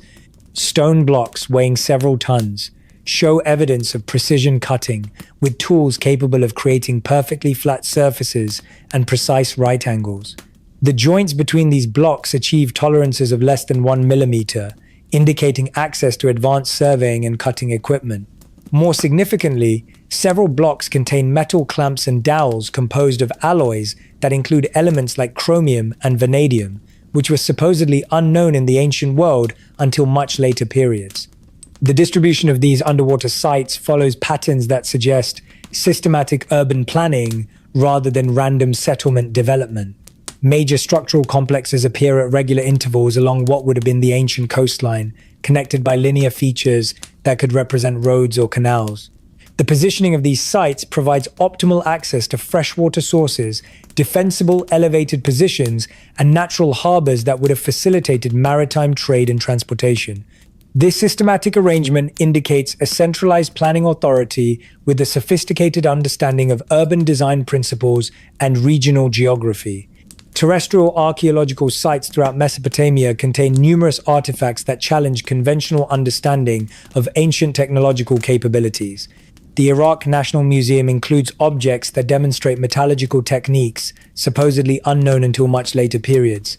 Speaker 1: Stone blocks weighing several tons show evidence of precision cutting, with tools capable of creating perfectly flat surfaces and precise right angles. The joints between these blocks achieve tolerances of less than 1 millimeter, indicating access to advanced surveying and cutting equipment. More significantly, several blocks contain metal clamps and dowels composed of alloys that include elements like chromium and vanadium, which were supposedly unknown in the ancient world until much later periods. The distribution of these underwater sites follows patterns that suggest systematic urban planning rather than random settlement development. Major structural complexes appear at regular intervals along what would have been the ancient coastline, connected by linear features that could represent roads or canals. The positioning of these sites provides optimal access to freshwater sources, defensible elevated positions, and natural harbors that would have facilitated maritime trade and transportation. This systematic arrangement indicates a centralized planning authority with a sophisticated understanding of urban design principles and regional geography. Terrestrial archaeological sites throughout Mesopotamia contain numerous artifacts that challenge conventional understanding of ancient technological capabilities. The Iraq National Museum includes objects that demonstrate metallurgical techniques supposedly unknown until much later periods.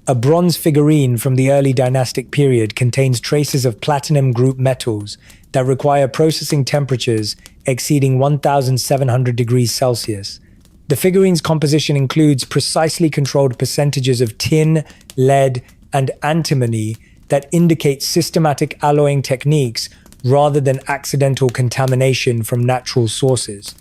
Speaker 1: A bronze figurine from the early dynastic period contains traces of platinum group metals that require processing temperatures exceeding 1,700 degrees Celsius. The figurine's composition includes precisely controlled percentages of tin, lead, and antimony that indicate systematic alloying techniques rather than accidental contamination from natural sources.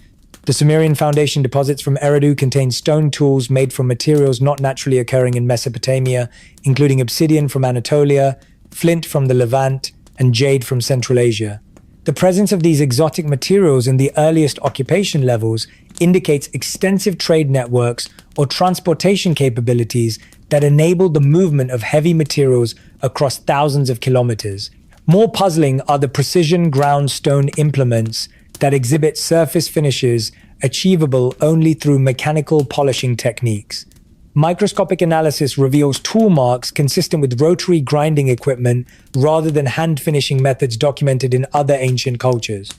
Speaker 1: The Sumerian Foundation deposits from Eridu contain stone tools made from materials not naturally occurring in Mesopotamia, including obsidian from Anatolia, flint from the Levant, and jade from Central Asia. The presence of these exotic materials in the earliest occupation levels indicates extensive trade networks or transportation capabilities that enabled the movement of heavy materials across thousands of kilometers. More puzzling are the precision ground stone implements that exhibit surface finishes achievable only through mechanical polishing techniques. Microscopic analysis reveals tool marks consistent with rotary grinding equipment rather than hand finishing methods documented in other ancient cultures.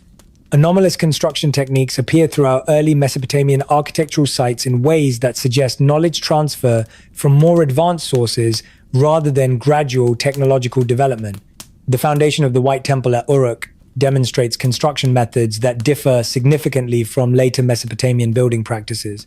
Speaker 1: Anomalous construction techniques appear throughout early Mesopotamian architectural sites in ways that suggest knowledge transfer from more advanced sources rather than gradual technological development. The foundation of the White Temple at Uruk demonstrates construction methods that differ significantly from later Mesopotamian building practices.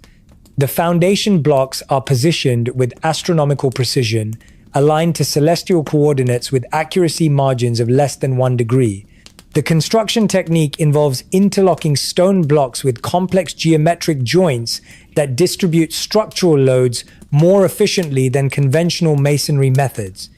Speaker 1: The foundation blocks are positioned with astronomical precision, aligned to celestial coordinates with accuracy margins of less than 1 degree. The construction technique involves interlocking stone blocks with complex geometric joints that distribute structural loads more efficiently than conventional masonry methods.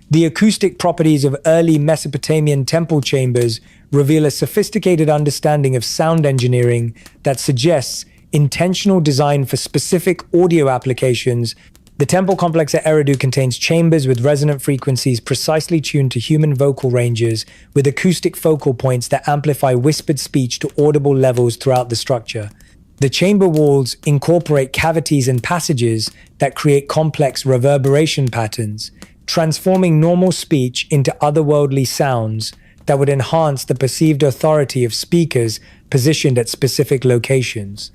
Speaker 1: The acoustic properties of early Mesopotamian temple chambers reveal a sophisticated understanding of sound engineering that suggests intentional design for specific audio applications. The temple complex at Eridu contains chambers with resonant frequencies precisely tuned to human vocal ranges, with acoustic focal points that amplify whispered speech to audible levels throughout the structure. The chamber walls incorporate cavities and passages that create complex reverberation patterns, transforming normal speech into otherworldly sounds that would enhance the perceived authority of speakers positioned at specific locations.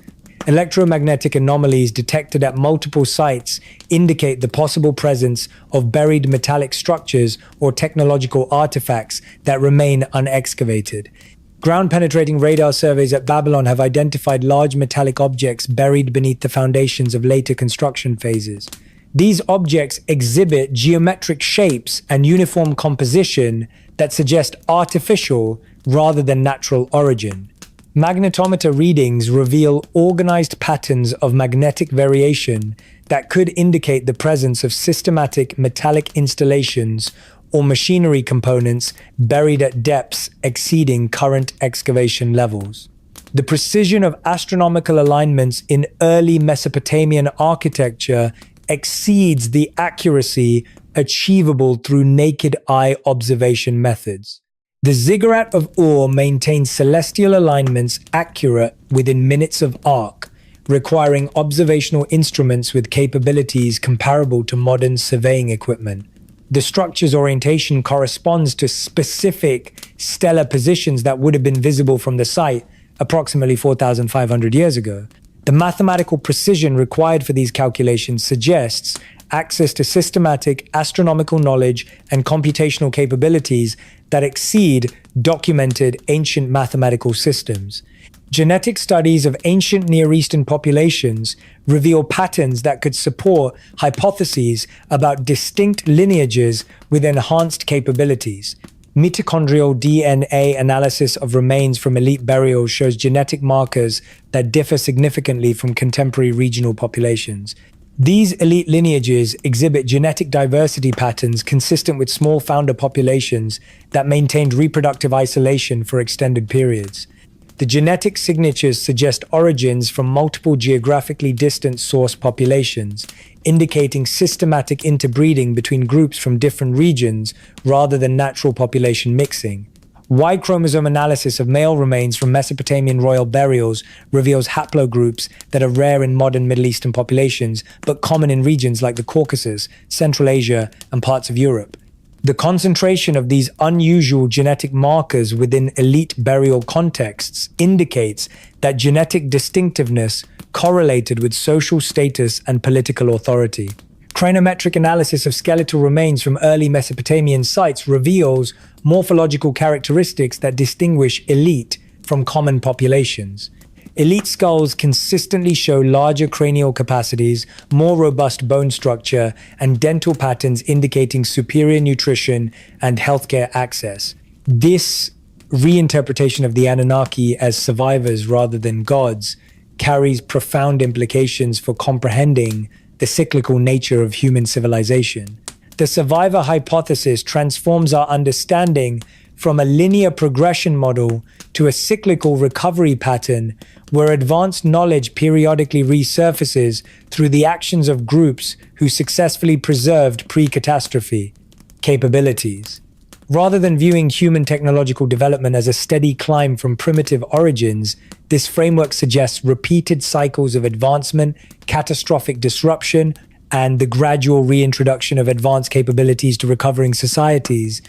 Speaker 1: Electromagnetic anomalies detected at multiple sites indicate the possible presence of buried metallic structures or technological artifacts that remain unexcavated. Ground-penetrating radar surveys at Babylon have identified large metallic objects buried beneath the foundations of later construction phases. These objects exhibit geometric shapes and uniform composition that suggest artificial rather than natural origin. Magnetometer readings reveal organized patterns of magnetic variation that could indicate the presence of systematic metallic installations or machinery components buried at depths exceeding current excavation levels. The precision of astronomical alignments in early Mesopotamian architecture exceeds the accuracy achievable through naked eye observation methods. The ziggurat of Ur maintains celestial alignments accurate within minutes of arc, requiring observational instruments with capabilities comparable to modern surveying equipment. The structure's orientation corresponds to specific stellar positions that would have been visible from the site approximately 4,500 years ago. The mathematical precision required for these calculations suggests access to systematic astronomical knowledge and computational capabilities that exceed documented ancient mathematical systems. Genetic studies of ancient Near Eastern populations reveal patterns that could support hypotheses about distinct lineages with enhanced capabilities. Mitochondrial DNA analysis of remains from elite burials shows genetic markers that differ significantly from contemporary regional populations. These elite lineages exhibit genetic diversity patterns consistent with small founder populations that maintained reproductive isolation for extended periods. The genetic signatures suggest origins from multiple geographically distant source populations, indicating systematic interbreeding between groups from different regions rather than natural population mixing. Y chromosome analysis of male remains from Mesopotamian royal burials reveals haplogroups that are rare in modern Middle Eastern populations, but common in regions like the Caucasus, Central Asia, and parts of Europe. The concentration of these unusual genetic markers within elite burial contexts indicates that genetic distinctiveness correlated with social status and political authority. Craniometric analysis of skeletal remains from early Mesopotamian sites reveals morphological characteristics that distinguish elite from common populations. Elite skulls consistently show larger cranial capacities, more robust bone structure, and dental patterns indicating superior nutrition and healthcare access. This reinterpretation of the Anunnaki as survivors rather than gods carries profound implications for comprehending the cyclical nature of human civilization. The survivor hypothesis transforms our understanding from a linear progression model to a cyclical recovery pattern where advanced knowledge periodically resurfaces through the actions of groups who successfully preserved pre-catastrophe capabilities. Rather than viewing human technological development as a steady climb from primitive origins, this framework suggests repeated cycles of advancement, catastrophic disruption, and the gradual reintroduction of advanced capabilities to recovering societies.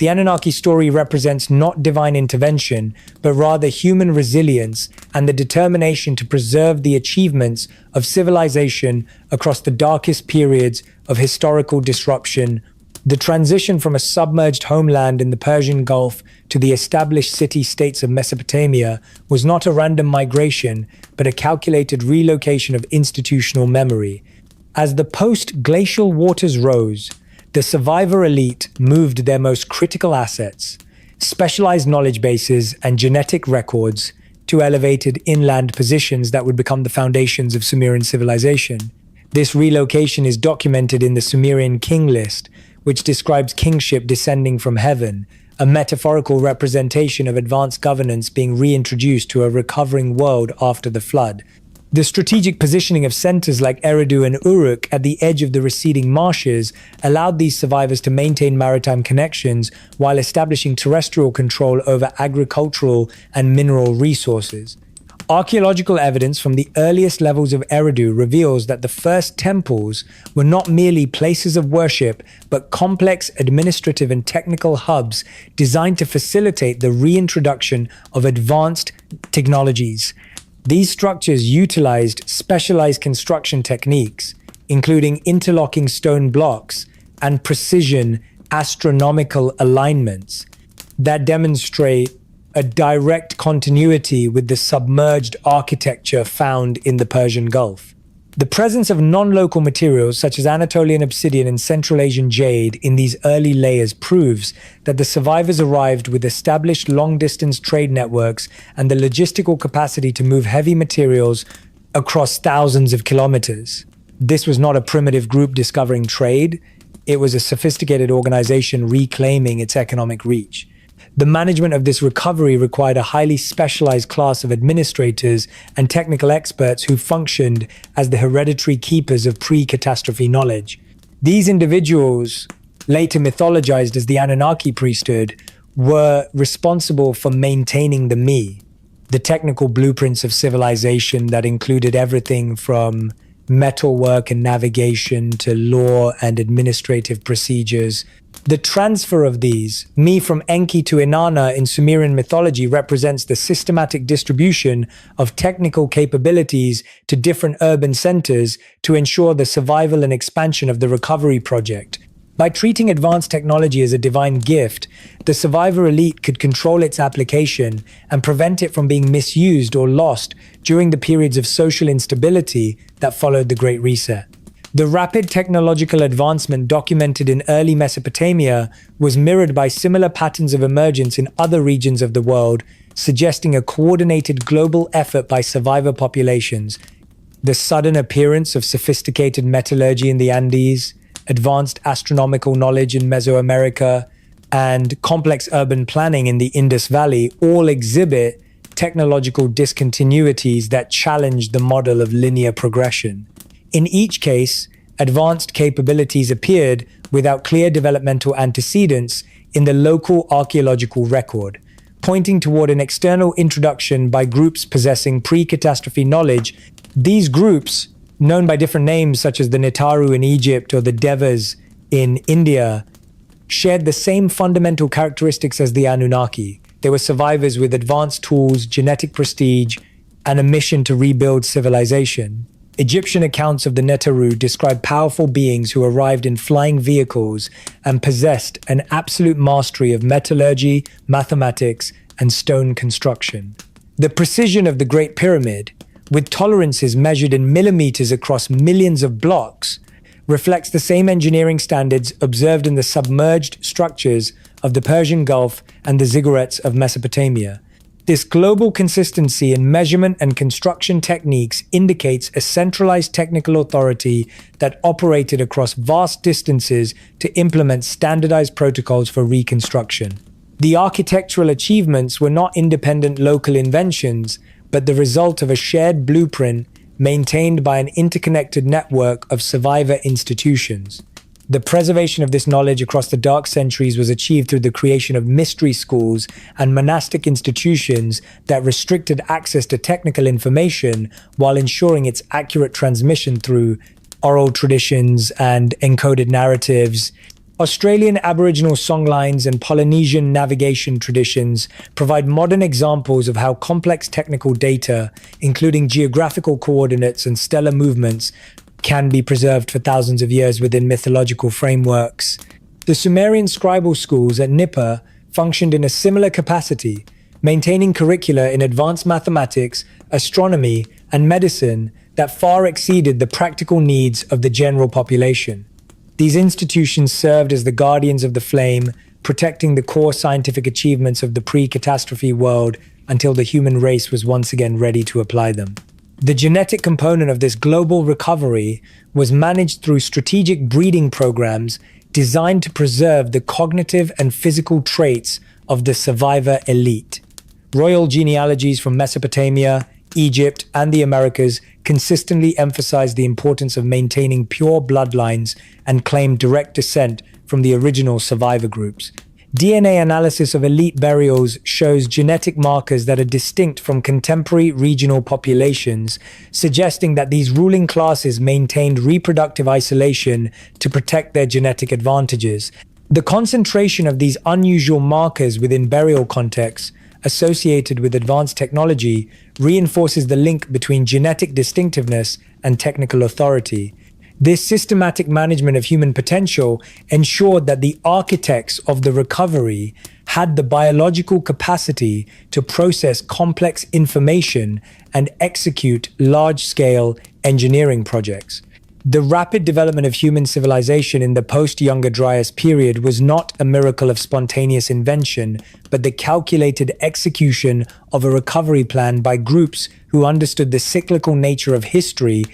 Speaker 1: The Anunnaki story represents not divine intervention, but rather human resilience and the determination to preserve the achievements of civilization across the darkest periods of historical disruption. The transition from a submerged homeland in the Persian Gulf to the established city-states of Mesopotamia was not a random migration, but a calculated relocation of institutional memory. As the post-glacial waters rose, the survivor elite moved their most critical assets, specialized knowledge bases and genetic records, to elevated inland positions that would become the foundations of Sumerian civilization. This relocation is documented in the Sumerian king list, which describes kingship descending from heaven, a metaphorical representation of advanced governance being reintroduced to a recovering world after the flood. The strategic positioning of centers like Eridu and Uruk at the edge of the receding marshes allowed these survivors to maintain maritime connections while establishing terrestrial control over agricultural and mineral resources. Archaeological evidence from the earliest levels of Eridu reveals that the first temples were not merely places of worship, but complex administrative and technical hubs designed to facilitate the reintroduction of advanced technologies. These structures utilized specialized construction techniques, including interlocking stone blocks and precision astronomical alignments that demonstrate a direct continuity with the submerged architecture found in the Persian Gulf. The presence of non-local materials such as Anatolian obsidian and Central Asian jade in these early layers proves that the survivors arrived with established long-distance trade networks and the logistical capacity to move heavy materials across thousands of kilometers. This was not a primitive group discovering trade, it was a sophisticated organization reclaiming its economic reach. The management of this recovery required a highly specialized class of administrators and technical experts who functioned as the hereditary keepers of pre-catastrophe knowledge. These individuals, later mythologized as the Anunnaki priesthood, were responsible for maintaining the me, the technical blueprints of civilization that included everything from metalwork and navigation to law and administrative procedures. The transfer of these, me from Enki to Inanna in Sumerian mythology, represents the systematic distribution of technical capabilities to different urban centers to ensure the survival and expansion of the recovery project. By treating advanced technology as a divine gift, the survivor elite could control its application and prevent it from being misused or lost during the periods of social instability that followed the Great Reset. The rapid technological advancement documented in early Mesopotamia was mirrored by similar patterns of emergence in other regions of the world, suggesting a coordinated global effort by survivor populations. The sudden appearance of sophisticated metallurgy in the Andes, advanced astronomical knowledge in Mesoamerica, and complex urban planning in the Indus Valley all exhibit technological discontinuities that challenge the model of linear progression. In each case, advanced capabilities appeared without clear developmental antecedents in the local archaeological record, pointing toward an external introduction by groups possessing pre-catastrophe knowledge. These groups, known by different names such as the Nitaru in Egypt or the Devas in India, shared the same fundamental characteristics as the Anunnaki. They were survivors with advanced tools, genetic prestige, and a mission to rebuild civilization. Egyptian accounts of the Netaru describe powerful beings who arrived in flying vehicles and possessed an absolute mastery of metallurgy, mathematics, and stone construction. The precision of the Great Pyramid, with tolerances measured in millimeters across millions of blocks, reflects the same engineering standards observed in the submerged structures of the Persian Gulf and the ziggurats of Mesopotamia. This global consistency in measurement and construction techniques indicates a centralized technical authority that operated across vast distances to implement standardized protocols for reconstruction. The architectural achievements were not independent local inventions, but the result of a shared blueprint maintained by an interconnected network of survivor institutions. The preservation of this knowledge across the dark centuries was achieved through the creation of mystery schools and monastic institutions that restricted access to technical information while ensuring its accurate transmission through oral traditions and encoded narratives. Australian Aboriginal songlines and Polynesian navigation traditions provide modern examples of how complex technical data, including geographical coordinates and stellar movements, can be preserved for thousands of years within mythological frameworks. The Sumerian scribal schools at Nippur functioned in a similar capacity, maintaining curricula in advanced mathematics, astronomy, and medicine that far exceeded the practical needs of the general population. These institutions served as the guardians of the flame, protecting the core scientific achievements of the pre-catastrophe world until the human race was once again ready to apply them. The genetic component of this global recovery was managed through strategic breeding programs designed to preserve the cognitive and physical traits of the survivor elite. Royal genealogies from Mesopotamia, Egypt, and the Americas consistently emphasized the importance of maintaining pure bloodlines and claimed direct descent from the original survivor groups. DNA analysis of elite burials shows genetic markers that are distinct from contemporary regional populations, suggesting that these ruling classes maintained reproductive isolation to protect their genetic advantages. The concentration of these unusual markers within burial contexts associated with advanced technology reinforces the link between genetic distinctiveness and technical authority. This systematic management of human potential ensured that the architects of the recovery had the biological capacity to process complex information and execute large-scale engineering projects. The rapid development of human civilization in the post-Younger Dryas period was not a miracle of spontaneous invention, but the calculated execution of a recovery plan by groups who understood the cyclical nature of history.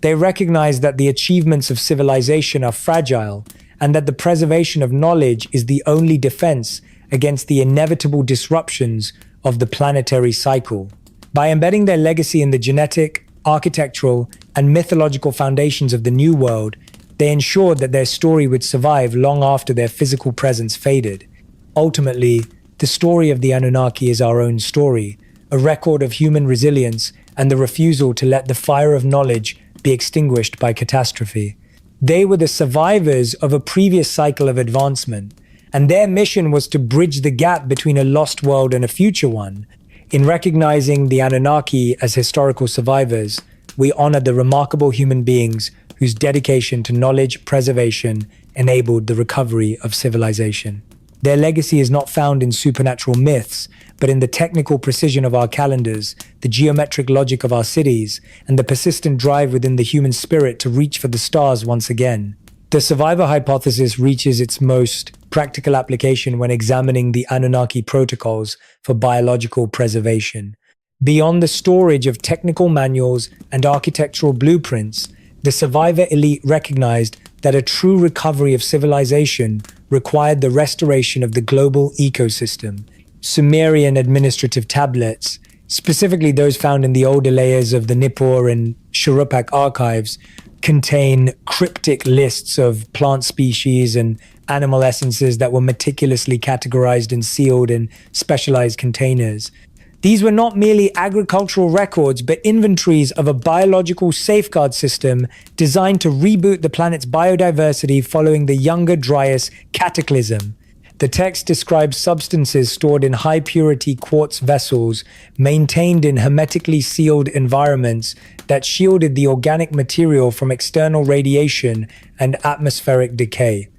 Speaker 1: They recognized that the achievements of civilization are fragile and that the preservation of knowledge is the only defense against the inevitable disruptions of the planetary cycle. By embedding their legacy in the genetic, architectural, and mythological foundations of the New World, they ensured that their story would survive long after their physical presence faded. Ultimately, the story of the Anunnaki is our own story, a record of human resilience and the refusal to let the fire of knowledge be extinguished by catastrophe. They were the survivors of a previous cycle of advancement, and their mission was to bridge the gap between a lost world and a future one. In recognizing the Anunnaki as historical survivors, we honor the remarkable human beings whose dedication to knowledge preservation enabled the recovery of civilization. Their legacy is not found in supernatural myths, but in the technical precision of our calendars, the geometric logic of our cities, and the persistent drive within the human spirit to reach for the stars once again. The survivor hypothesis reaches its most practical application when examining the Anunnaki protocols for biological preservation. Beyond the storage of technical manuals and architectural blueprints, the survivor elite recognized that a true recovery of civilization required the restoration of the global ecosystem. Sumerian administrative tablets, specifically those found in the older layers of the Nippur and Shuruppak archives, contain cryptic lists of plant species and animal essences that were meticulously categorized and sealed in specialized containers. These were not merely agricultural records, but inventories of a biological safeguard system designed to reboot the planet's biodiversity following the Younger Dryas cataclysm. The text describes substances stored in high-purity quartz vessels, maintained in hermetically sealed environments that shielded the organic material from external radiation and atmospheric decay.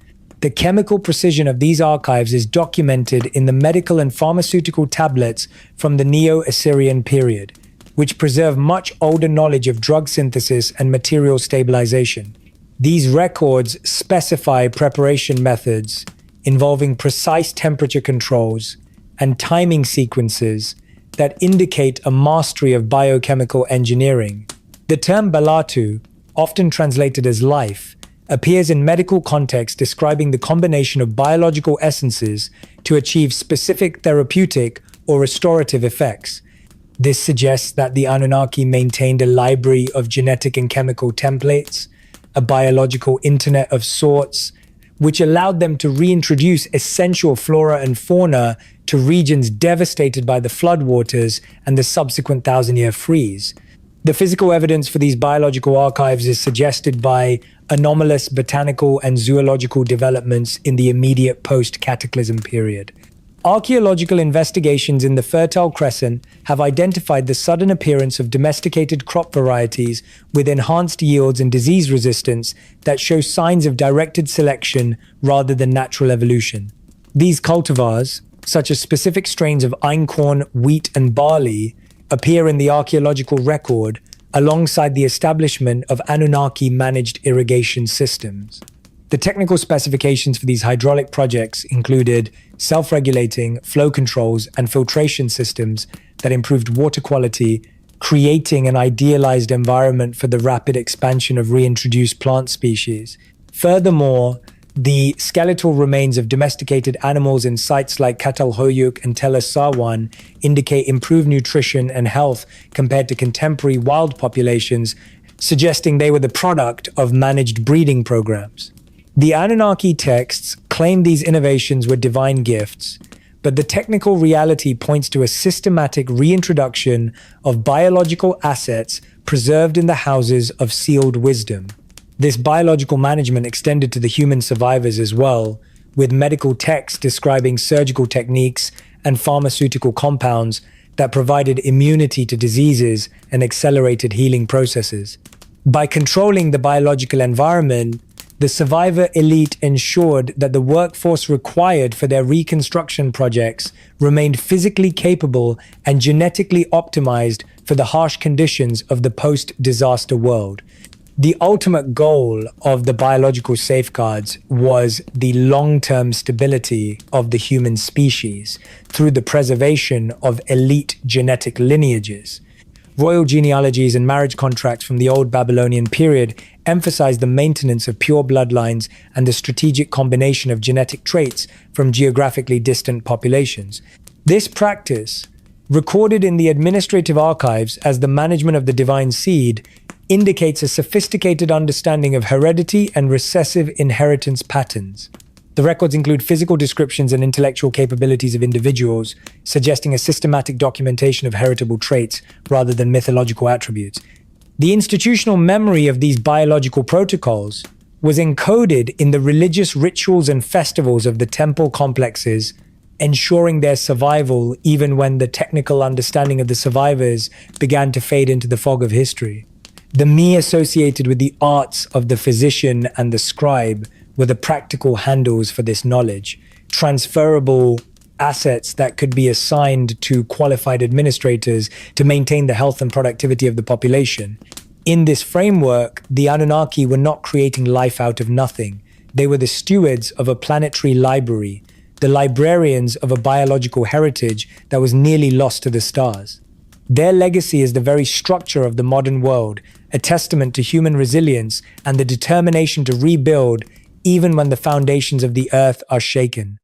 Speaker 1: The chemical precision of these archives is documented in the medical and pharmaceutical tablets from the Neo-Assyrian period, which preserve much older knowledge of drug synthesis and material stabilization. These records specify preparation methods involving precise temperature controls and timing sequences that indicate a mastery of biochemical engineering. The term balatu, often translated as life, appears in medical context describing the combination of biological essences to achieve specific therapeutic or restorative effects. This suggests that the Anunnaki maintained a library of genetic and chemical templates, a biological internet of sorts, which allowed them to reintroduce essential flora and fauna to regions devastated by the floodwaters and the subsequent thousand-year freeze. The physical evidence for these biological archives is suggested by anomalous botanical and zoological developments in the immediate post-cataclysm period. Archaeological investigations in the Fertile Crescent have identified the sudden appearance of domesticated crop varieties with enhanced yields and disease resistance that show signs of directed selection rather than natural evolution. These cultivars, such as specific strains of einkorn, wheat, and barley, appear in the archaeological record alongside the establishment of Anunnaki-managed irrigation systems. The technical specifications for these hydraulic projects included self-regulating flow controls and filtration systems that improved water quality, creating an idealized environment for the rapid expansion of reintroduced plant species. Furthermore, the skeletal remains of domesticated animals in sites like Catalhoyuk and Tel Es-Sarwan indicate improved nutrition and health compared to contemporary wild populations, suggesting they were the product of managed breeding programs. The Anunnaki texts claim these innovations were divine gifts, but the technical reality points to a systematic reintroduction of biological assets preserved in the houses of sealed wisdom. This biological management extended to the human survivors as well, with medical texts describing surgical techniques and pharmaceutical compounds that provided immunity to diseases and accelerated healing processes. By controlling the biological environment, the survivor elite ensured that the workforce required for their reconstruction projects remained physically capable and genetically optimized for the harsh conditions of the post-disaster world. The ultimate goal of the biological safeguards was the long-term stability of the human species through the preservation of elite genetic lineages. Royal genealogies and marriage contracts from the Old Babylonian period emphasized the maintenance of pure bloodlines and the strategic combination of genetic traits from geographically distant populations. This practice, recorded in the administrative archives as the management of the divine seed, indicates a sophisticated understanding of heredity and recessive inheritance patterns. The records include physical descriptions and intellectual capabilities of individuals, suggesting a systematic documentation of heritable traits rather than mythological attributes. The institutional memory of these biological protocols was encoded in the religious rituals and festivals of the temple complexes, ensuring their survival even when the technical understanding of the survivors began to fade into the fog of history. The me associated with the arts of the physician and the scribe were the practical handles for this knowledge, transferable assets that could be assigned to qualified administrators to maintain the health and productivity of the population. In this framework, the Anunnaki were not creating life out of nothing. They were the stewards of a planetary library, the librarians of a biological heritage that was nearly lost to the stars. Their legacy is the very structure of the modern world, a testament to human resilience and the determination to rebuild even when the foundations of the earth are shaken.